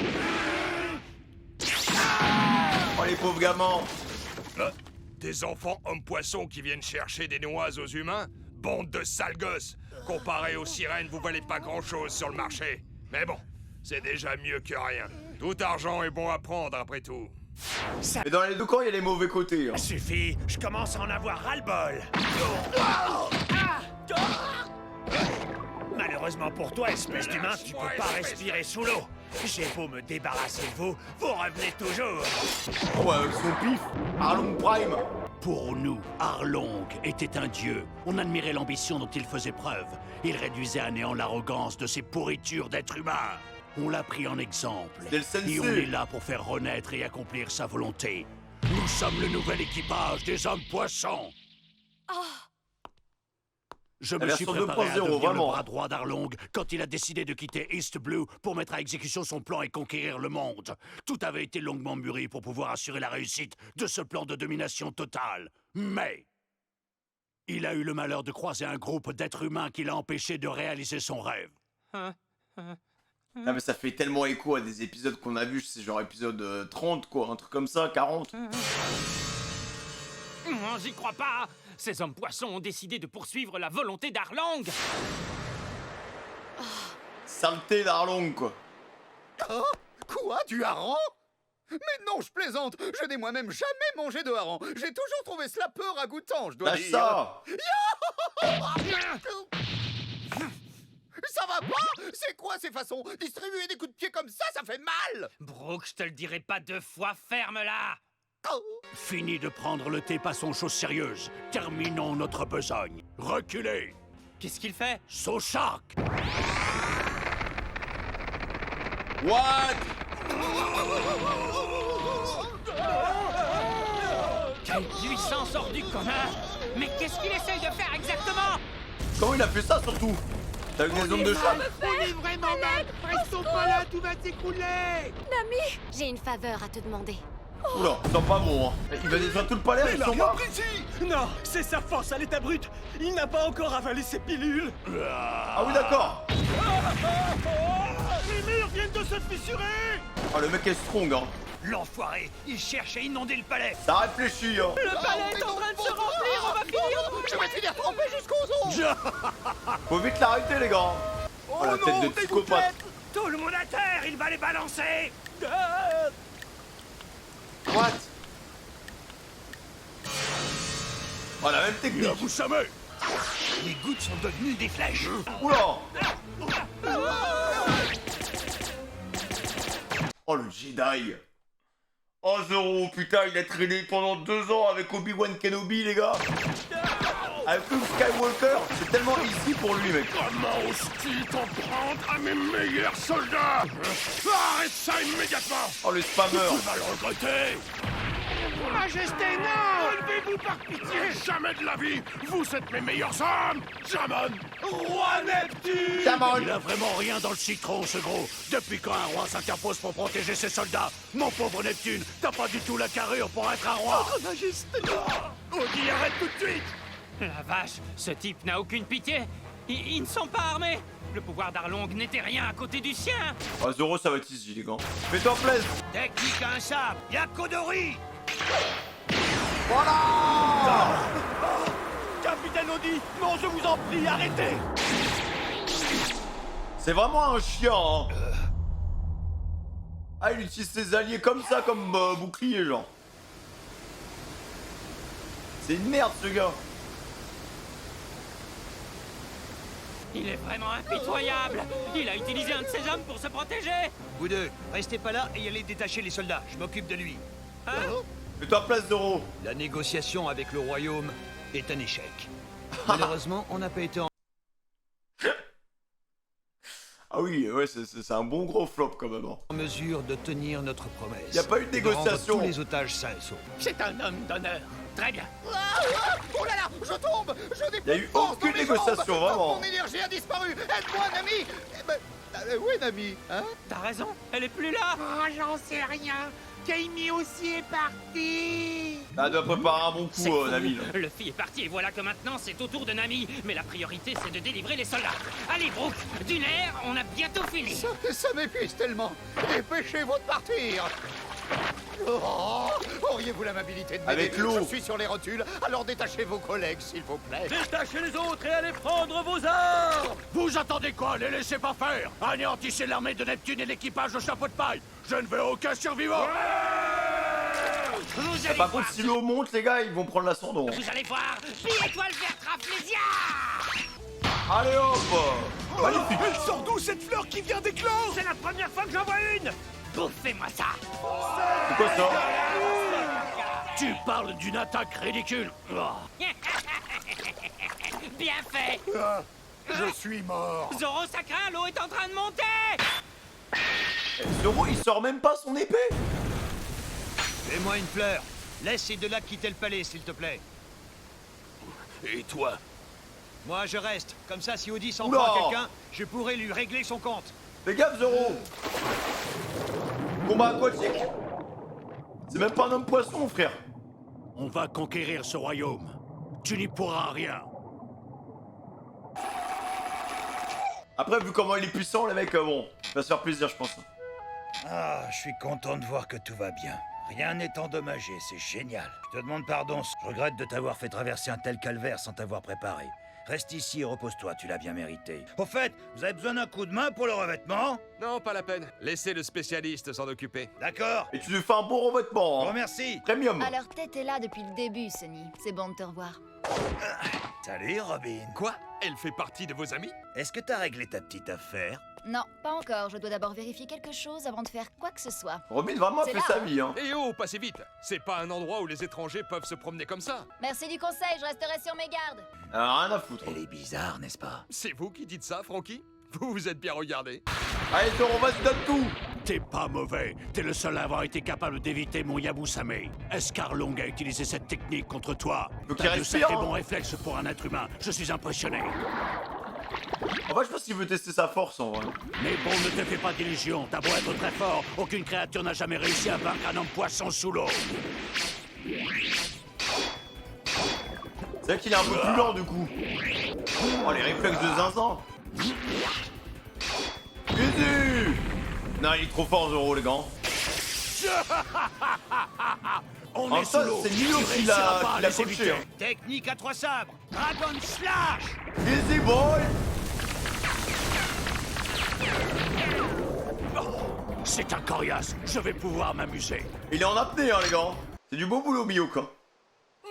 Oh les pauvres gamins! Des enfants hommes-poissons qui viennent chercher des noix aux humains? Bande de sales gosses! Comparé aux sirènes, vous valez pas grand-chose sur le marché. Mais bon, c'est déjà mieux que rien. Tout argent est bon à prendre, après tout. Mais dans les deux camps, il y a les mauvais côtés. Hein. Suffit, je commence à en avoir ras-le-bol. Malheureusement pour toi, espèce d'humain, tu peux pas respirer sous l'eau. J'ai beau me débarrasser de vous, vous revenez toujours. Oh ouais, avec son pif, Arlong Prime. Pour nous, Arlong était un dieu. On admirait l'ambition dont il faisait preuve. Il réduisait à néant l'arrogance de ces pourritures d'êtres humains. On l'a pris en exemple. Et on est là pour faire renaître et accomplir sa volonté. Nous sommes le nouvel équipage des hommes poissons. Je me suis préparé à devenir le bras droit d'Arlong quand il a décidé de quitter East Blue pour mettre à exécution son plan et conquérir le monde. Tout avait été longuement mûri pour pouvoir assurer la réussite de ce plan de domination totale. Mais il a eu le malheur de croiser un groupe d'êtres humains qui l'a empêché de réaliser son rêve. Ah mais ça fait tellement écho à des épisodes qu'on a vus, c'est genre épisode 30 quoi, un truc comme ça, 40. J'y crois pas. Ces hommes poissons ont décidé de poursuivre la volonté d'Arlong. Saleté d'Arlong quoi. Oh, quoi, du hareng? Mais non, je plaisante. Je n'ai moi-même jamais mangé de hareng. J'ai toujours trouvé cela peu ragoûtant, je dois dire. Ça Ça va pas? C'est quoi ces façons? Distribuer des coups de pied comme ça fait mal! Brooke, je te le dirai pas 2 fois, ferme-la! Fini de prendre le thé, passons aux choses sérieuses. Terminons notre besogne. Reculez! Qu'est-ce qu'il fait? So Shark! What? Quelle puissance hors du commun! Mais qu'est-ce qu'il essaye de faire exactement? Comment il a fait ça surtout? T'as eu des ondes de choc? On est vraiment mal! Restons pas là, tout va s'écrouler! Nami, j'ai une faveur à te demander. Oula, c'est pas bon, hein. Il va détruire tout le palais avec son bras. Non, c'est sa force à l'état brut. Il n'a pas encore avalé ses pilules. Ah oui, d'accord. Les murs viennent de se fissurer. Ah, le mec est strong, hein. L'enfoiré, il cherche à inonder le palais. Ça réfléchit, hein. Le palais est en train de se remplir, on va finir! Je vais finir trempé jusqu'aux os. Faut vite l'arrêter, les gars. Oh, la tête de psychopathe. Tout le monde à terre, il va les balancer. What? Oh, la même technique. Vous savez. Les gouttes sont devenues des flèches. Oula. Oh, le Jedi. Oh, Zoro, putain, il a traîné pendant 2 ans avec Obi-Wan Kenobi, les gars. Avec Luke Skywalker, c'est tellement easy pour lui, mec. Comment oses-tu t'en prendre à mes meilleurs soldats? Arrête ça immédiatement. Oh, le spammer. Tu vas le regretter. Majesté, non! Relevez-vous par pitié! Jamais de la vie! Vous êtes mes meilleurs hommes! Jamon! Roi Neptune! Jamon! Il a vraiment rien dans le citron, ce gros. Depuis quand un roi s'interpose pour protéger ses soldats? Mon pauvre Neptune, t'as pas du tout la carrure pour être un roi! Votre Majesté! Odie, arrête tout de suite! La vache, ce type n'a aucune pitié. Ils ne sont pas armés. Le pouvoir d'Arlong n'était rien à côté du sien. Oh, Zoro, ça va être easy, les gars. Fais-toi plaisir. Technique à un sabre, y'a Kodori! Voilà! capitaine Audi. Non, je vous en prie, arrêtez. C'est vraiment un chien, hein. Ah, il utilise ses alliés comme ça, comme bouclier, genre. C'est une merde, ce gars. Il est vraiment impitoyable. Il a utilisé un de ses hommes pour se protéger. Vous deux, restez pas là et allez détacher les soldats. Je m'occupe de lui. Hein? Mets-toi à place d'Euro. La négociation avec le royaume est un échec. Malheureusement, on n'a pas été en Ah oui, ouais, c'est un bon gros flop quand même. mesure de tenir notre promesse. Y a pas eu de et de rendre négociation. tous les otages sains et saufs. C'est un homme d'honneur. Très bien. Oh là là, je tombe. Je n'ai Y a plus eu de force aucune dans mes négociation, jambes. vraiment. Mon énergie a disparu. Aide-moi, Nami. Eh ben, où est Nami, hein? T'as raison, elle est plus là. Oh, j'en sais rien. Kaimi aussi est parti. Ah, elle doit préparer un bon C'est coup, fou. Nami. Luffy est parti et voilà que maintenant c'est au tour de Nami. Mais la priorité c'est de délivrer les soldats. Allez Brooke, d'une air, on a bientôt fini. Ça m'épuise tellement. Dépêchez-vous de partir. Oh, auriez-vous l'amabilité de m'aider? Avec l'eau. Je suis sur les rotules, alors détachez vos collègues, s'il vous plaît. Détachez les autres et allez prendre vos armes. Vous attendez quoi? Les laissez pas faire! Anéantissez l'armée de Neptune et l'équipage au chapeau de paille! Je ne veux aucun survivant! Vous allez Par voir. contre, si l'eau monte, les gars, ils vont prendre l'ascendant. Vous allez voir. Étoile verte Rafflesia. Allez hop. Magnifique. Elle sort d'où cette fleur qui vient d'éclore? C'est la première fois que j'en vois une. Bouffez-moi ça. C'est quoi ça? Tu parles d'une attaque ridicule! Oh. Bien fait. Je suis mort. Zoro, ça craint, l'eau est en train de monter. Zoro, il sort même pas son épée. Fais-moi une fleur. Laisse ces deux-là quitter le palais, s'il te plaît. Et toi? Moi, je reste. Comme ça, si Audi s'en Oula. prend à quelqu'un, je pourrai lui régler son compte. Fais gaffe, Zoro. Combat aquatique. C'est même pas un homme poisson, frère. On va conquérir ce royaume. Tu n'y pourras rien. Après, vu comment il est puissant, le mec, bon, il va se faire plaisir, je pense. Ah, je suis content de voir que tout va bien. Rien n'est endommagé, c'est génial. Je te demande pardon, je regrette de t'avoir fait traverser un tel calvaire sans t'avoir préparé. Reste ici et repose-toi, tu l'as bien mérité. Au fait, vous avez besoin d'un coup de main pour le revêtement? Non, pas la peine. Laissez le spécialiste s'en occuper. D'accord. Et tu lui fais un bon revêtement, hein. Remercie. Premium. Alors t'étais là depuis le début, Sonny. C'est bon de te revoir. Salut, Robin. Quoi? Elle fait partie de vos amis? Est-ce que t'as réglé ta petite affaire? Non, pas encore. Je dois d'abord vérifier quelque chose avant de faire quoi que ce soit. Robin vraiment a C'est fait là, sa hein. vie, hein. Eh oh, passez vite! C'est pas un endroit où les étrangers peuvent se promener comme ça. Merci du conseil, je resterai sur mes gardes. Rien à foutre. Elle est bizarre, n'est-ce pas? C'est vous qui dites ça, Frankie? Vous vous êtes bien regardé. Allez, Zoro, vas-y, donne tout. T'es pas mauvais. T'es le seul à avoir été capable d'éviter mon Yabusame. Escarlong a utilisé cette technique contre toi. Faut qu'il T'as de respire, sacrés hein. bons réflexes pour un être humain. Je suis impressionné. En fait, je pense qu'il veut tester sa force, en vrai. Mais bon, ne te fais pas d'illusions. T'as beau être très fort, aucune créature n'a jamais réussi à vaincre un homme poisson sous l'eau. C'est vrai qu'il est un peu plus lent, du coup. Oh, les réflexes de zinzin. Easy. Non, il est trop fort, Zoro, les gars. On En est fait, sous l'eau. c'est Nilo Tu qui réussiras l'a pas à les coaché, éviter. hein. Technique à trois sabres. Dragon Slash. Easy, boy. C'est un coriace. Je vais pouvoir m'amuser. Il est en apnée, hein, les gars. C'est du beau boulot, Miyoka.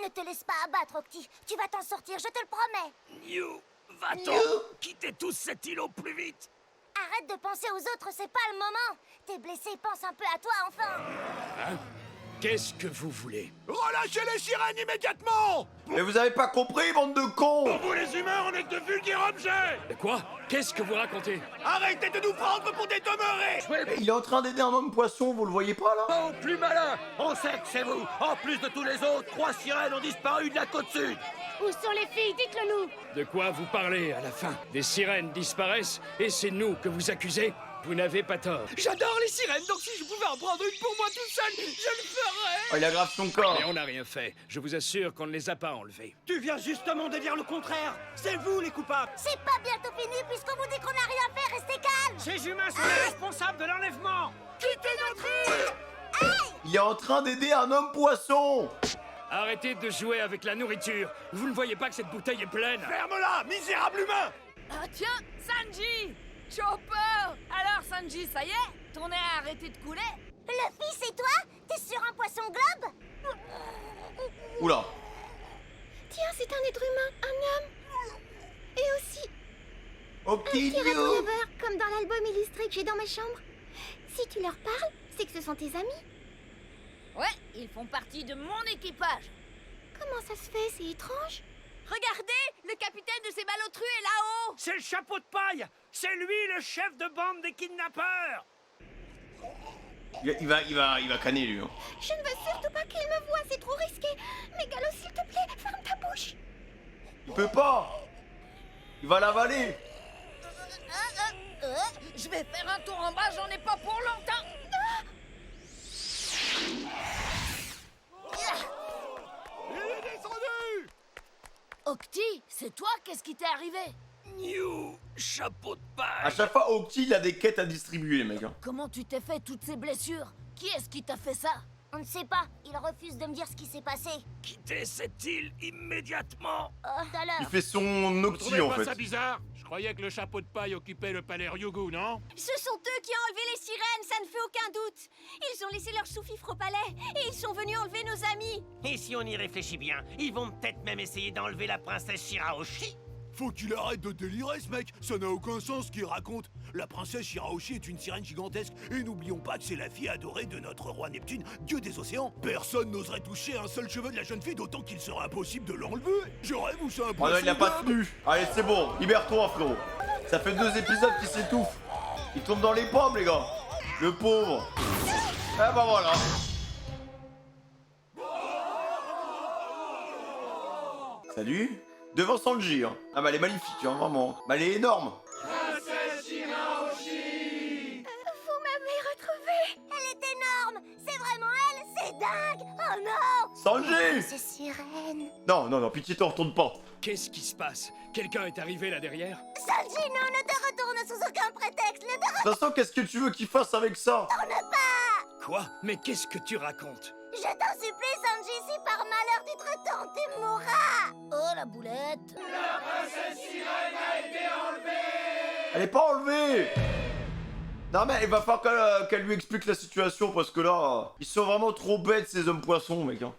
Ne te laisse pas abattre, Octi. Tu vas t'en sortir, je te le promets. You, va-t'en. Quittez tous cet îlot plus vite. Arrête de penser aux autres, c'est pas le moment. T'es blessé, pense un peu à toi, enfin. Hein? Qu'est-ce que vous voulez? Relâchez les sirènes immédiatement. Mais vous avez pas compris, bande de cons. Pour vous les humains, on est de vulgaires objets. Quoi? Qu'est-ce que vous racontez? Arrêtez de nous prendre pour des demeurés. Mais il est en train d'aider un homme poisson, vous le voyez pas, là? Oh, plus malin. On sait que c'est vous. En plus de tous les autres, 3 sirènes ont disparu de la côte sud. Où sont les filles? Dites-le nous. De quoi vous parlez à la fin? Des sirènes disparaissent et c'est nous que vous accusez? Vous n'avez pas tort. J'adore les sirènes, donc si je pouvais en prendre une pour moi tout seul, je le ferais. Oh, il aggrave son corps. Mais on n'a rien fait. Je vous assure qu'on ne les a pas enlevés. Tu viens justement de dire le contraire. C'est vous les coupables. C'est pas bientôt fini puisqu'on vous dit qu'on n'a rien fait, restez calme. Ces humains sont les responsables de l'enlèvement. Quittez notre île. Il est en train d'aider un homme poisson. Arrêtez de jouer avec la nourriture. Vous ne voyez pas que cette bouteille est pleine? Ferme-la, misérable humain! Ah tiens, Sanji! Chopper! Alors Sanji, ça y est? Ton nez a arrêté de couler? Luffy, c'est toi? T'es sur un poisson globe? Oula. Tiens, c'est un être humain, un homme. Et aussi un Octilio. pirate lover, comme dans l'album illustré que j'ai dans ma chambre. Si tu leur parles, c'est que ce sont tes amis. Ouais, ils font partie de mon équipage. Comment ça se fait? C'est étrange. Regardez, le capitaine de ces balotrues est là-haut. C'est le chapeau de paille. C'est lui le chef de bande des kidnappeurs. Il va canner lui. Hein. Je ne veux surtout pas qu'il me voie, c'est trop risqué. Mégalo, s'il te plaît, ferme ta bouche. Il peut pas. Il va l'avaler. Je vais faire un tour en bas, j'en ai pas pour longtemps. Il est descendu! Octi, c'est toi? Qu'est-ce qui t'est arrivé? New chapeau de paille. À chaque fois, Octi, il a des quêtes à distribuer, les mecs. Hein. Comment tu t'es fait toutes ces blessures? Qui est-ce qui t'a fait ça? On ne sait pas. Il refuse de me dire ce qui s'est passé. Quittez cette île immédiatement. Tout à Il l'heure. fait son Vous Octi, trouvez en pas fait. ça bizarre? Je croyais que le chapeau de paille occupait le palais Ryugu, non? Ce sont eux qui ont enlevé les sirènes, ça ne fait aucun doute. Ils ont laissé leur sous-fifre au palais et ils sont venus enlever nos amis. Et si on y réfléchit bien, ils vont peut-être même essayer d'enlever la princesse Shirahoshi. Faut qu'il arrête de délirer, ce mec. Ça n'a aucun sens ce qu'il raconte. La princesse Shirahoshi est une sirène gigantesque. Et n'oublions pas que c'est la fille adorée de notre roi Neptune, dieu des océans. Personne n'oserait toucher un seul cheveu de la jeune fille, d'autant qu'il serait impossible de l'enlever. Je rêve ou c'est un Oh poisson non, il a pas d'âme. tenu. Allez, c'est bon. Libère-toi, frérot. Ça fait 2 épisodes qu'il s'étouffe. Il tombe dans les pommes, les gars. Le pauvre. Ah bah voilà. Salut. Devant Sanji, hein. Ah bah elle est magnifique, hein, vraiment. Bah elle est énorme. Princesse Shirahoshi! Vous m'avez retrouvée. Elle est énorme. C'est vraiment elle. C'est dingue. Oh non. Sanji! C'est sirène. Non, non, non, pitié, te retourne pas. Qu'est-ce qui se passe? Quelqu'un est arrivé là derrière? Sanji, non, ne te retourne sous aucun prétexte. Ne te De toute façon, qu'est-ce que tu veux qu'il fasse avec ça? retourne pas. Quoi? Mais qu'est-ce que tu racontes? Je t'en supplie, Sanji, si par malheur tu te retournes, tu mourras. Oh la boulette. La princesse sirène a été enlevée! Elle est pas enlevée. Non mais il va falloir qu'elle lui explique la situation parce que là, ils sont vraiment trop bêtes ces hommes poissons, mec. Hein.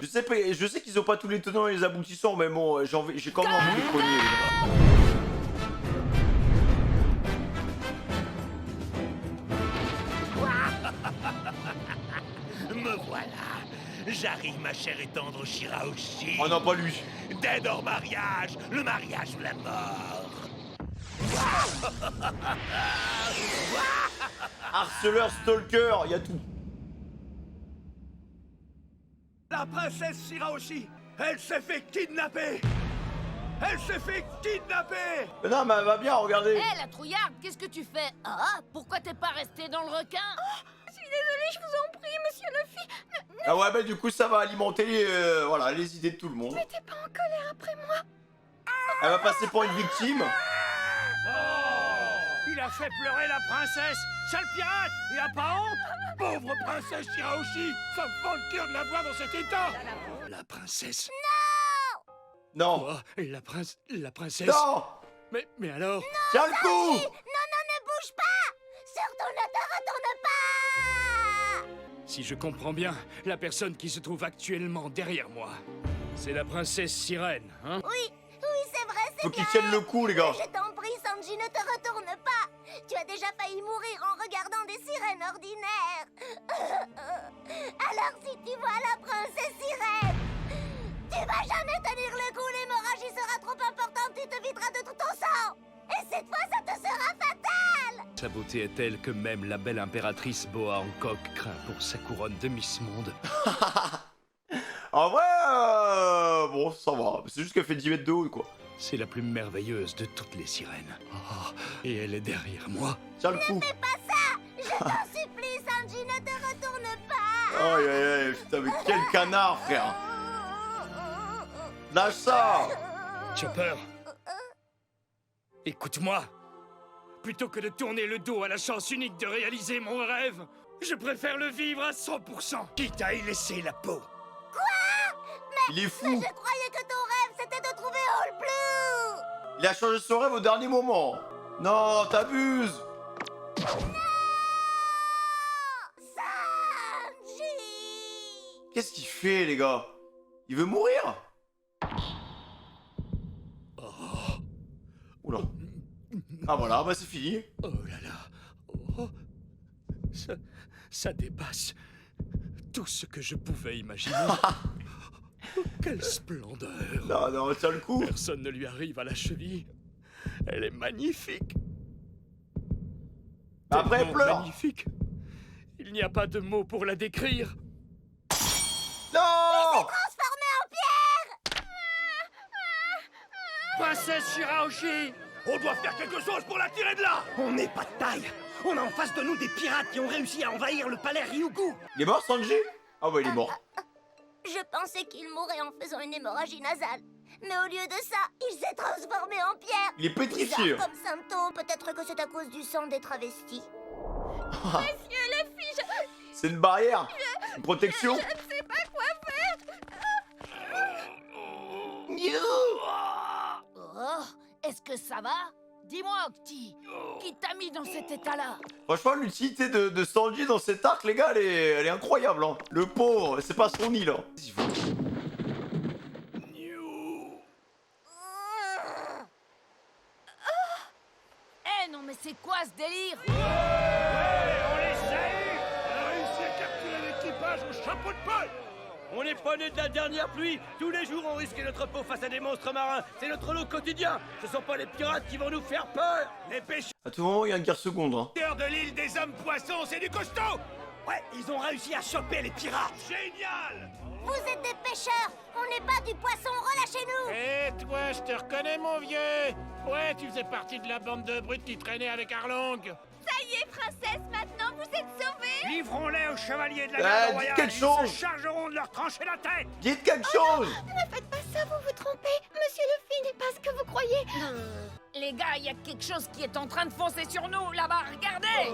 Je sais qu'ils ont pas tous les tenants et les aboutissants, mais bon, j'ai quand même envie de les cogner. Me voilà. J'arrive, ma chère et tendre Shirahoshi. Oh non, pas lui. D'aide au mariage, le mariage ou la mort. Harceleur, stalker, y a tout. La princesse Shirahoshi, elle s'est fait kidnapper! Elle s'est fait kidnapper! Mais non, mais elle va bien, regardez. Hé, la trouillarde, qu'est-ce que tu fais? Ah, pourquoi t'es pas resté dans le requin? Je suis désolée, je vous en prie, monsieur Luffy. Ah ouais, bah du coup, ça va alimenter voilà, les idées de tout le monde. Mettez pas en colère après moi. Elle va passer pour une victime. Il a fait pleurer la princesse. Sale pirate! Il a pas honte? Pauvre princesse Shirahoshi! Ça me fend le cœur de la voir dans cet état! La princesse? Non. Quoi? La princesse? Non. Mais alors? Tiens le coup! Non, ne bouge pas. Surtout ne te retourne pas. Si je comprends bien, la personne qui se trouve actuellement derrière moi, c'est la princesse Sirène, hein? Oui, c'est vrai, c'est Faut qu'ils bien tiennent elle. le coup, les gars. Je t'en prie, Sanji, ne te retourne pas. Tu as déjà failli mourir en regardant des sirènes ordinaires. Alors si tu vois la princesse Sirène, tu vas jamais tenir le coup. L'hémorragie sera trop importante, tu te videras de tout ton sang. Et cette fois, ça te sera fatal. Sa beauté est telle que même la belle impératrice Boa Hancock craint pour sa couronne de Miss Monde. En vrai, bon, ça va. C'est juste qu'elle fait 10 mètres de haut, quoi. C'est la plus merveilleuse de toutes les sirènes. Oh, et elle est derrière moi. Tiens le coup. Ne fais pas ça. Je t'en supplie, Sanji, ne te retourne pas. Aïe aïe aïe, putain, mais quel canard, frère. Lâche ça. Chopper, écoute-moi. Plutôt que de tourner le dos à la chance unique de réaliser mon rêve, je préfère le vivre à 100%. Quitte à y laisser la peau. Quoi? Il est fou. Mais je croyais que ton rêve, c'était de trouver All Blue. Il a changé son rêve au dernier moment. Non, t'abuses. Qu'est-ce qu'il fait, les gars? Il veut mourir? Oula. Ah voilà, bah c'est fini. Oh là là. Oh. Ça dépasse tout ce que je pouvais imaginer. Quelle splendeur. Non, non, tiens le coup. Personne ne lui arrive à la cheville. Elle est magnifique. Après, elle pleure. Magnifique. Il n'y a pas de mots pour la décrire. Non! Il s'est transformé en pierre. Princesse Shirahoshi! On doit faire quelque chose pour la tirer de là. On n'est pas de taille. On a en face de nous des pirates qui ont réussi à envahir le palais Ryugu. Il est mort, Sanji? Ah ouais, il est mort. Je pensais qu'il mourrait en faisant une hémorragie nasale. Mais au lieu de ça, il s'est transformé en pierre. Il est pétrifié. Bizarre comme symptôme, peut-être que c'est à cause du sang des travestis. Monsieur le fille, C'est une barrière. Une protection. je ne sais pas quoi faire. Oh, est-ce que ça va? Dis-moi, Octi, qui t'a mis dans cet état-là? Franchement, l'utilité de Sanji dans cet arc, les gars, elle est incroyable. Hein. Le pauvre, c'est pas son île. Hein. Eh non, mais c'est quoi ce délire? On les a eu. On a réussi à capturer l'équipage au chapeau de paille. On n'est pas né de la dernière pluie. Tous les jours, on risque notre peau face à des monstres marins. C'est notre lot quotidien. Ce sont pas les pirates qui vont nous faire peur. Les pêcheurs À tout moment, il y a une guerre seconde. Hein. de l'île des hommes poissons, c'est du costaud. Ouais, ils ont réussi à choper les pirates. Génial. Vous êtes des pêcheurs. On n'est pas du poisson. Relâchez-nous. Eh toi, je te reconnais, mon vieux. Ouais, tu faisais partie de la bande de brutes qui traînait avec Arlong. Ça y est, princesse, maintenant vous êtes sauvée. Livrons-les aux chevaliers de la Eh, garde dites royale. quelque Ils chose. se chargeront de leur trancher la tête. Dites quelque chose. Ne faites pas ça, vous vous trompez. Monsieur Luffy n'est pas ce que vous croyez. Les gars, il y a quelque chose qui est en train de foncer sur nous, là-bas, regardez!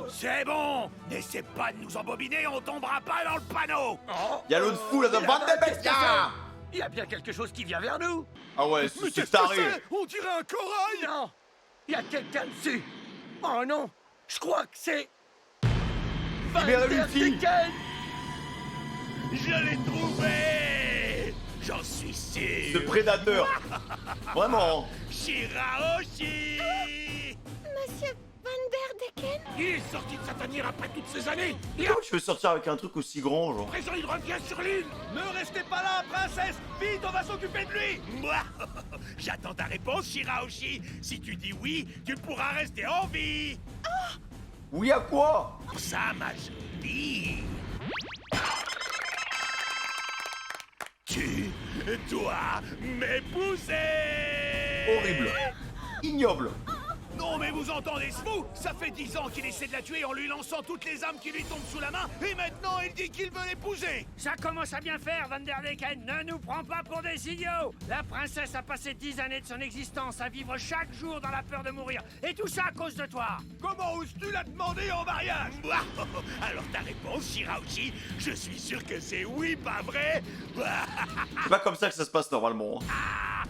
C'est bon. N'essaie pas de nous embobiner, on tombera pas dans le panneau. Il y a l'autre fou là de bande de bestia. Il y a bien quelque chose qui vient vers nous. Ah ouais, c'est taré. On dirait un corail. Non, il y a quelqu'un dessus. Oh non, je crois que c'est... Libérez Luffy. Je l'ai trouvé. J'en suis sûr. Ce prédateur. Vraiment. Shirahoshi. Monsieur Van Der Decken. Il est sorti de sa tanière après toutes ces années. Et comment tu veux sortir avec un truc aussi grand, genre? Présent, il revient sur l'île. Ne restez pas là, princesse. Vite, on va s'occuper de lui. Moi, j'attends ta réponse, Shirahoshi. Si tu dis oui, tu pourras rester en vie. Oui, à quoi? Ça, ma jolie. Tu dois m'épouser. Horrible. Ignoble. Non mais vous entendez ce fou? Ça fait 10 ans qu'il essaie de la tuer en lui lançant toutes les âmes qui lui tombent sous la main, et maintenant il dit qu'il veut l'épouser. Ça commence à bien faire, Van Der Decken. Ne nous prends pas pour des idiots. La princesse a passé 10 années de son existence à vivre chaque jour dans la peur de mourir. Et tout ça à cause de toi. Comment oses-tu la demander en mariage? Alors ta réponse, Shirahoshi, je suis sûr que c'est oui, pas vrai? C'est pas comme ça que ça se passe normalement. Hein.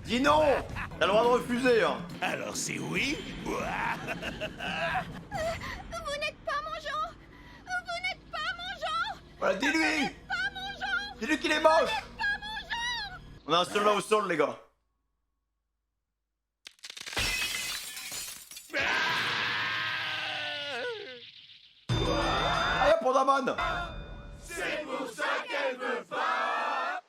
Dis non. T'as le droit de refuser. Hein. Alors c'est oui? Vous n'êtes pas mon genre. Vous n'êtes pas mon genre. Voilà, dis-lui. Pas mon genre. Dis-lui qu'il est moche. Pas mon genre. On a un seul là au sol, les gars. Ah, y'a Pandaman. C'est pour ça qu'elle veut pas.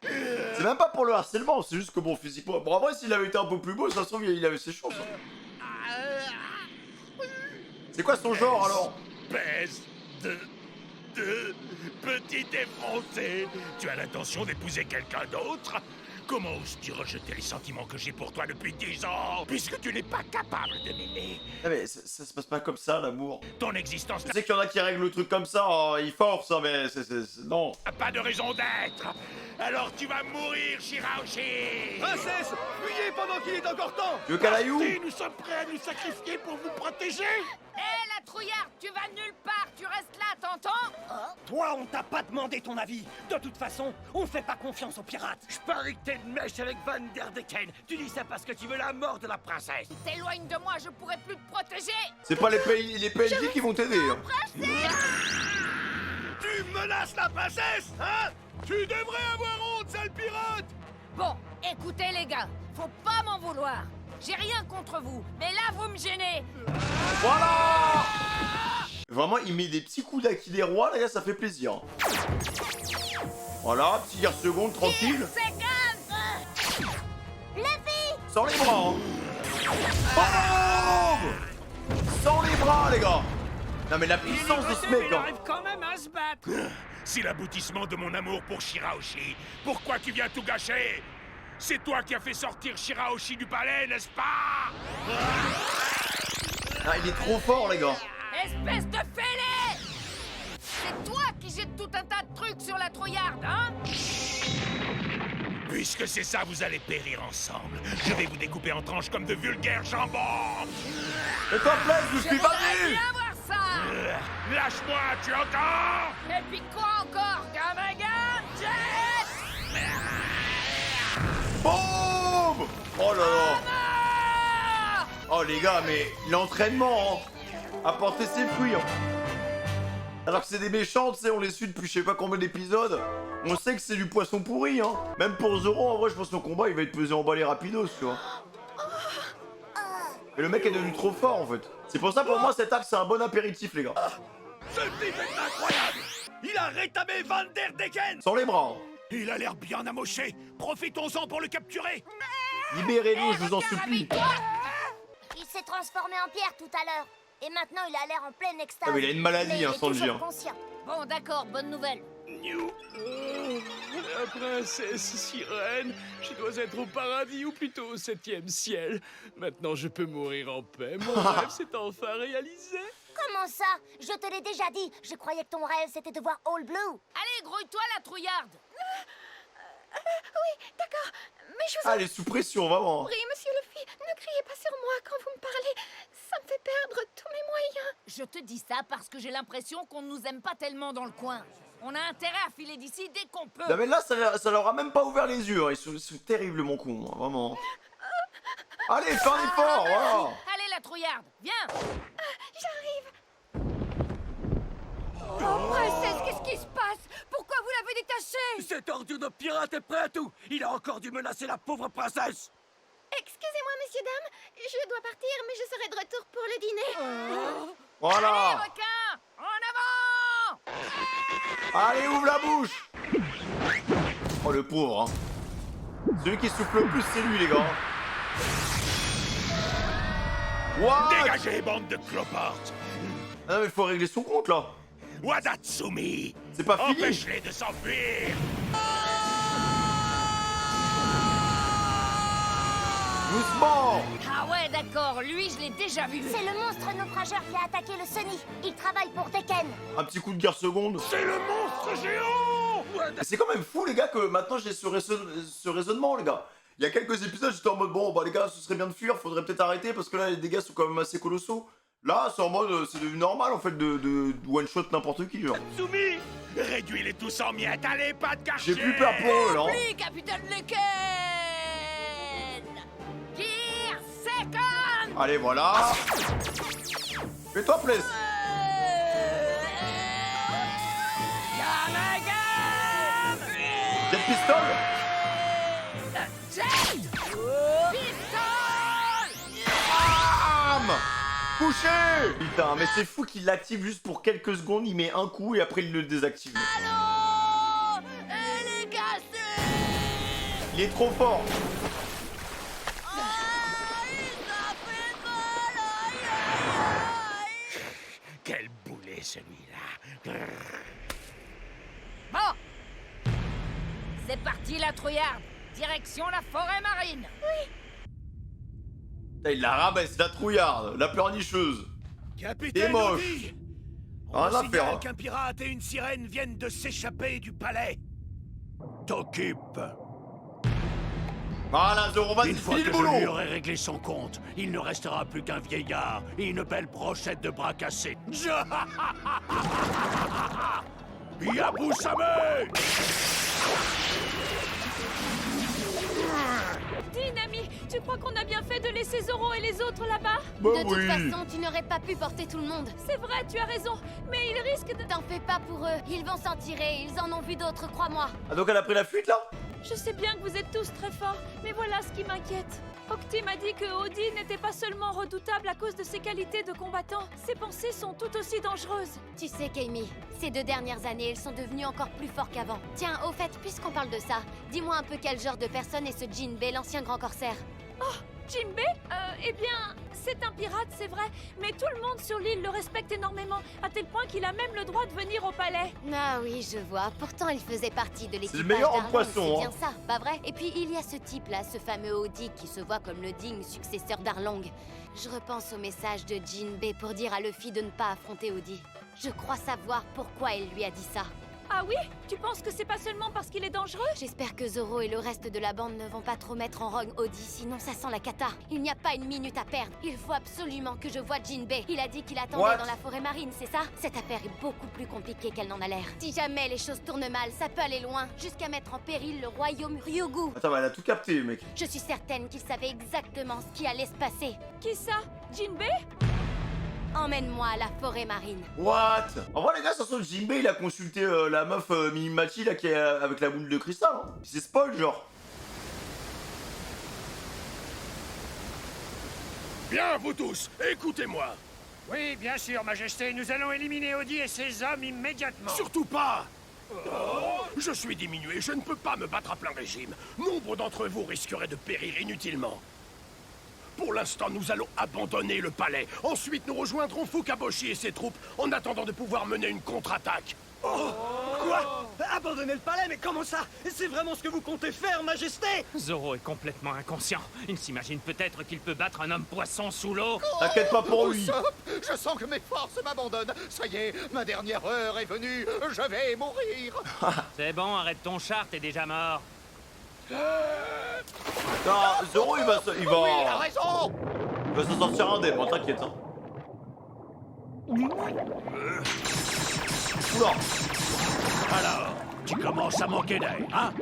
C'est même pas pour le harcèlement, c'est juste que bon, physiquement. Bon, après, s'il avait été un peu plus beau, ça se trouve, il avait ses chances. Hein. C'est quoi son genre alors? Peste de petit effronté. Tu as l'intention d'épouser quelqu'un d'autre? Comment oses-tu rejeter les sentiments que j'ai pour toi depuis 10 ans, puisque tu n'es pas capable de m'aimer? Ah mais ça se passe pas comme ça, l'amour. Ton existence Je sais qu'il y en a qui règlent le truc comme ça, hein, ils forcent, hein, mais non. n'a pas de raison d'être. Alors tu vas mourir, Shirahoshi. Princesse, fuyez pendant qu'il est encore temps. Tu veux Calayou? Nous sommes prêts à nous sacrifier pour vous protéger. Eh, la trouillarde, tu vas nulle part, tu restes là, t'entends? Toi, on t'a pas demandé ton avis. De toute façon, on fait pas confiance aux pirates. Je parie que t'es de mèche avec Van der Decken. Tu dis ça parce que tu veux la mort de la princesse. T'éloignes de moi, je pourrai plus te protéger. C'est pas les PNJ qui vont t'aider. Hein. Tu menaces la princesse, hein? Tu devrais avoir honte, sale pirate! Bon, écoutez les gars, faut pas m'en vouloir. J'ai rien contre vous, mais là vous me gênez. Voilà. Vraiment, il met des petits coups d'acquis des rois, là, ça fait plaisir. Voilà, petit guerre seconde, tranquille. Sans les bras, hein. Boum. Sans les bras, les gars. Non mais la puissance de ce mec, hein. arrive quand même à se battre. C'est l'aboutissement de mon amour pour Shirahoshi. Pourquoi tu viens tout gâcher? C'est toi qui as fait sortir Shirahoshi du palais, n'est-ce pas? Ah, il est trop fort, les gars. Espèce de fêlé! C'est toi qui jettes tout un tas de trucs sur la trouillarde, hein? Puisque c'est ça, vous allez périr ensemble. Je vais vous découper en tranches comme de vulgaires jambons. Fais-toi plaisir, je suis J'aimerais bien voir ça! Lâche-moi, tu entends? Et puis quoi encore, Gamaga? Jet! Boum. Oh là là. Oh les gars, mais l'entraînement, hein, a porté ses fruits. Hein. Alors que c'est des méchants, tu sais, on les suit depuis je sais pas combien d'épisodes. On sait que c'est du poisson pourri, hein. Même pour Zoro, en vrai, je pense que son combat, il va être pesé en balai rapidos, tu vois. Et le mec est devenu trop fort, en fait. C'est pour ça, pour moi, cet arc, c'est un bon apéritif, les gars. Ce type est incroyable! Il a rétamé Van der Decken! Sans les bras. Hein. Il a l'air bien amoché. Profitons-en pour le capturer. Libérez-le, je vous en supplie. Il s'est transformé en pierre tout à l'heure. Et maintenant, il a l'air en pleine extase. Ah, mais il a une maladie, Mais hein, il est sans le toujours dire. conscient. Bon, d'accord, bonne nouvelle. La princesse sirène, je dois être au paradis ou plutôt au 7e ciel. Maintenant je peux mourir en paix, mon rêve s'est enfin réalisé. Comment ça? Je te l'ai déjà dit. Je croyais que ton rêve, c'était de voir All Blue. Allez, grouille-toi la trouillarde. Oui, d'accord. Mais je vous en Ah, elle est sous pression, vraiment. prie, monsieur Luffy, ne criez pas sur moi quand vous me parlez. Ça me fait perdre tous mes moyens. Je te dis ça parce que j'ai l'impression qu'on ne nous aime pas tellement dans le coin. On a intérêt à filer d'ici dès qu'on peut. Non mais là, ça leur a même pas ouvert les yeux. Hein. Ils sont terriblement cons, hein, vraiment. Allez, fais un effort, voilà. Allez, la trouillarde, viens. J'arrive. Oh, princesse, qu'est-ce qui se passe? Pourquoi vous l'avez détaché? Cet ordure de pirate est prêt à tout. Il a encore dû menacer la pauvre princesse. Excusez-moi, messieurs, dames. Je dois partir, mais je serai de retour pour le dîner. Voilà. Allez, requin, en avant. Allez, ouvre la bouche. Oh, le pauvre, hein. Celui qui souffle le plus, c'est lui, les gars. What? Dégagez, bande de cloportes. Ah non, mais faut régler son compte, là. Wadatsumi. C'est pas fini. Empêche-les de s'enfuir. Doucement. Ah ouais, d'accord, lui, je l'ai déjà vu. C'est le monstre naufrageur qui a attaqué le Sunny. Il travaille pour Decken. Un petit coup de guerre seconde. C'est le monstre géant. Mais c'est quand même fou, les gars, que maintenant j'ai ce raisonnement, les gars. Il y a quelques épisodes, j'étais en mode, bon, bah les gars, ce serait bien de fuir, faudrait peut-être arrêter, parce que là, les dégâts sont quand même assez colossaux. Là, c'est en mode, c'est devenu normal, en fait, de one-shot n'importe qui, genre. Tsumi, réduis-les tous en miettes, allez, pas de quartier. J'ai plus peur pour eux, là. Oublie, capitaine Lecken. Gear Second. Allez, voilà. Fais-toi plaisir. Yamagam. Jet pistol. Jet Pistol. Bam. Couché. Putain, mais c'est fou qu'il l'active juste pour quelques secondes, il met un coup et après il le désactive. Allô. Elle est cassée. Il est trop fort. Quel boulet, celui-là. Bon. C'est parti, la trouillarde. Direction la forêt marine. Oui. Putain, il la rabaisse, la trouillarde, la pleurnicheuse. Capitaine C'est moche. Obi, Rien à on signale faire, hein. qu'un pirate et une sirène viennent de s'échapper du palais. T'occupe. Voilà, Zoro, vas-y, Une fois finis que le je boulot. lui aurai réglé son compte, il ne restera plus qu'un vieillard et une belle brochette de bras cassés. Yabusame! Dean, ami, tu crois qu'on a bien fait de laisser Zoro et les autres là-bas? De toute façon, tu n'aurais pas pu porter tout le monde. C'est vrai, tu as raison, mais ils risquent de... T'en fais pas pour eux, ils vont s'en tirer, ils en ont vu d'autres, crois-moi. Ah, donc elle a pris la fuite là? Je sais bien que vous êtes tous très forts, mais voilà ce qui m'inquiète. Octi m'a dit que Odie n'était pas seulement redoutable à cause de ses qualités de combattant, ses pensées sont tout aussi dangereuses. Tu sais, Keimi, ces 2 dernières années, ils sont devenus encore plus forts qu'avant. Tiens, au fait, puisqu'on parle de ça, dis-moi un peu quel genre de personne est ce Jinbei, l'ancien grand corsaire. Oh, Jinbei Eh bien, c'est un pirate, c'est vrai, mais tout le monde sur l'île le respecte énormément, à tel point qu'il a même le droit de venir au palais. Ah oui, je vois. Pourtant, il faisait partie de l'équipage C'est le meilleur en d'Arlong, poisson, c'est bien hein. ça, pas vrai? Et puis, il y a ce type-là, ce fameux Odie, qui se voit comme le digne successeur d'Arlong. Je repense au message de Jinbei pour dire à Luffy de ne pas affronter Odie. Je crois savoir pourquoi il lui a dit ça. Ah oui? Tu penses que c'est pas seulement parce qu'il est dangereux? J'espère que Zoro et le reste de la bande ne vont pas trop mettre en rogne Odie, sinon ça sent la cata. Il n'y a pas une minute à perdre. Il faut absolument que je voie Jinbei. Il a dit qu'il attendait What? dans la forêt marine, c'est ça? Cette affaire est beaucoup plus compliquée qu'elle n'en a l'air. Si jamais les choses tournent mal, ça peut aller loin, jusqu'à mettre en péril le royaume Ryugu. Attends, mais elle a tout capté, mec. Je suis certaine qu'il savait exactement ce qui allait se passer. Qui ça? Jinbei? Emmène-moi à la forêt marine. What? En vrai, les gars, ça se trouve, Jinbei, il a consulté la meuf Mimimachi là qui est avec la boule de cristal. Hein. C'est spoil, genre. Bien, vous tous, écoutez-moi. Oui, bien sûr, Majesté, nous allons éliminer Odie et ses hommes immédiatement. Surtout pas. Je suis diminué, je ne peux pas me battre à plein régime. Nombre d'entre vous risqueraient de périr inutilement. Pour l'instant, nous allons abandonner le palais. Ensuite, nous rejoindrons Fukaboshi et ses troupes en attendant de pouvoir mener une contre-attaque. Quoi? Abandonner le palais? Mais comment ça? C'est vraiment ce que vous comptez faire, Majesté? Zoro est complètement inconscient. Il s'imagine peut-être qu'il peut battre un homme poisson sous l'eau. T'inquiète pas pour lui. Usopp, je sens que mes forces m'abandonnent. Ça y est, ma dernière heure est venue. Je vais mourir. C'est bon, arrête ton char, t'es déjà mort. Non, Zoro, il va Oui, il a raison. il va s'en sortir indemne, hein, t'inquiète. Hein. Oula. Alors, tu commences à manquer d'air, hein?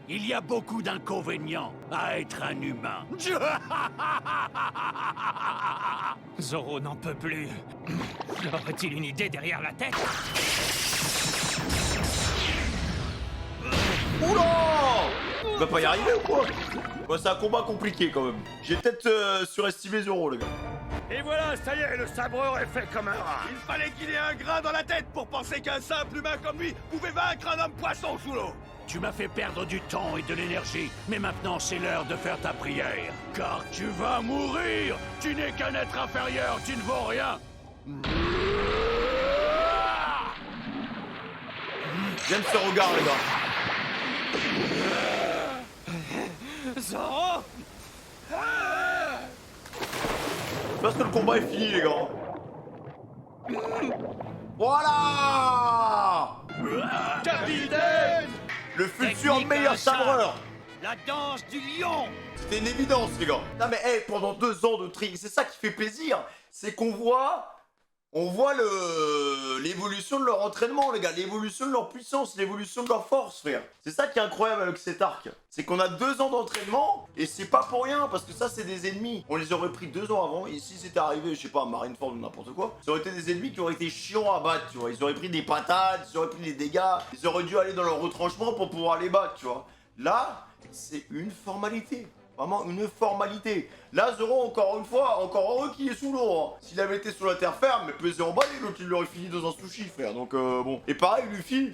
Il y a beaucoup d'inconvénients à être un humain. Zoro n'en peut plus. Aurait-il une idée derrière la tête? Oula! Il va pas y arriver ou quoi? Ouais, c'est un combat compliqué quand même. J'ai peut-être surestimé Zoro, les gars. Et voilà, ça y est, le sabreur est fait comme un rat. Il fallait qu'il ait un grain dans la tête pour penser qu'un simple humain comme lui pouvait vaincre un homme poisson sous l'eau. Tu m'as fait perdre du temps et de l'énergie, mais maintenant c'est l'heure de faire ta prière. Car tu vas mourir! Tu n'es qu'un être inférieur, tu ne vaux rien! J'aime ce regard, les gars. Zoro! Je pense que le combat est fini, les gars. Voilà! Capitaine! Le futur Technique meilleur à un chat. sabreur. La danse du lion! C'était une évidence, les gars. Non mais, hey, pendant 2 ans de tri, c'est ça qui fait plaisir. C'est qu'on voit... On voit l'évolution de leur entraînement, les gars. L'évolution de leur puissance, l'évolution de leur force, frère. C'est ça qui est incroyable avec cet arc. C'est qu'on a 2 ans d'entraînement, et c'est pas pour rien, parce que ça, c'est des ennemis. On les aurait pris 2 ans avant, et si c'était arrivé, je sais pas, à Marineford ou n'importe quoi, ça aurait été des ennemis qui auraient été chiants à battre, tu vois. Ils auraient pris des patates, ils auraient pris des dégâts, ils auraient dû aller dans leur retranchement pour pouvoir les battre, tu vois. Là, c'est une formalité. Vraiment une formalité. Là, Zoro, encore une fois, encore heureux qu'il est sous l'eau. Hein. S'il avait été sur la terre ferme, mais pesé en bas, l'autre, il l'aurait fini dans un sushi, frère. Donc, bon. Et pareil, Luffy,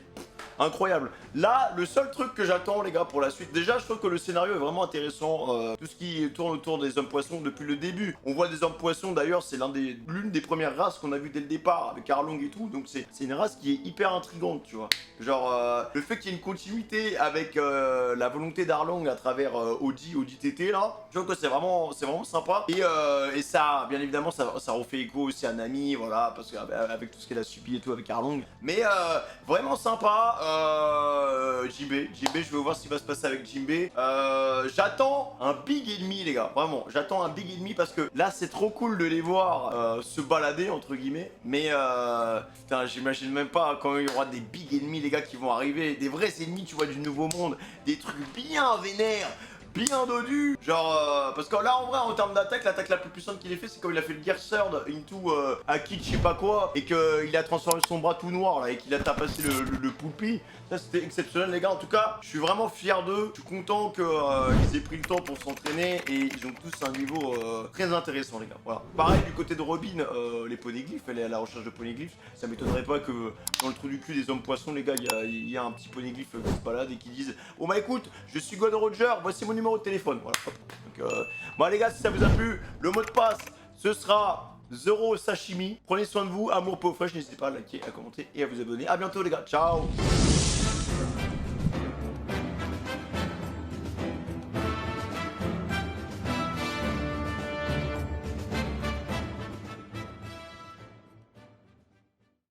incroyable. Là, le seul truc que j'attends, les gars, pour la suite, déjà, je trouve que le scénario est vraiment intéressant. Tout ce qui tourne autour des hommes poissons depuis le début. On voit des hommes poissons, d'ailleurs, c'est l'une des premières races qu'on a vu dès le départ, avec Arlong et tout. Donc, c'est une race qui est hyper intrigante, tu vois. Genre, le fait qu'il y ait une continuité avec la volonté d'Arlong à travers Odie TT, là, je trouve que c'est vraiment sympa. Et ça, bien évidemment, ça refait écho aussi à Nami, voilà, parce qu'avec tout ce qu'elle a subi et tout avec Arlong. Mais vraiment sympa. Jinbei, je veux voir ce qui va se passer avec Jinbei. J'attends un big ennemi, les gars. Vraiment, j'attends un big ennemi parce que là, c'est trop cool de les voir se balader, entre guillemets. Mais, putain, j'imagine même pas quand il y aura des big ennemis, les gars, qui vont arriver. Des vrais ennemis, tu vois, du nouveau monde. Des trucs bien vénères. Bien dodu, genre parce que là en vrai en termes d'attaque, l'attaque la plus puissante qu'il ait fait c'est quand il a fait le Gear Third into Aki je sais pas quoi et qu'il a transformé son bras tout noir là et qu'il a tapassé le poulpi. Ça c'était exceptionnel les gars, en tout cas je suis vraiment fier d'eux, je suis content qu'ils aient pris le temps pour s'entraîner et ils ont tous un niveau très intéressant les gars, voilà. Pareil du côté de Robin, les poneglyphes, elle est à la recherche de poneglyphes, ça m'étonnerait pas que dans le trou du cul des hommes poissons les gars, il y a un petit poneglyphe qui se balade et qui disent oh bah écoute, je suis God Roger, voici mon numéro de téléphone, voilà. Donc, bon les gars, si ça vous a plu, le mot de passe ce sera Zoro Sashimi. Prenez soin de vous, amour peau fraîche, n'hésitez pas à liker, à commenter et à vous abonner. A bientôt les gars, ciao.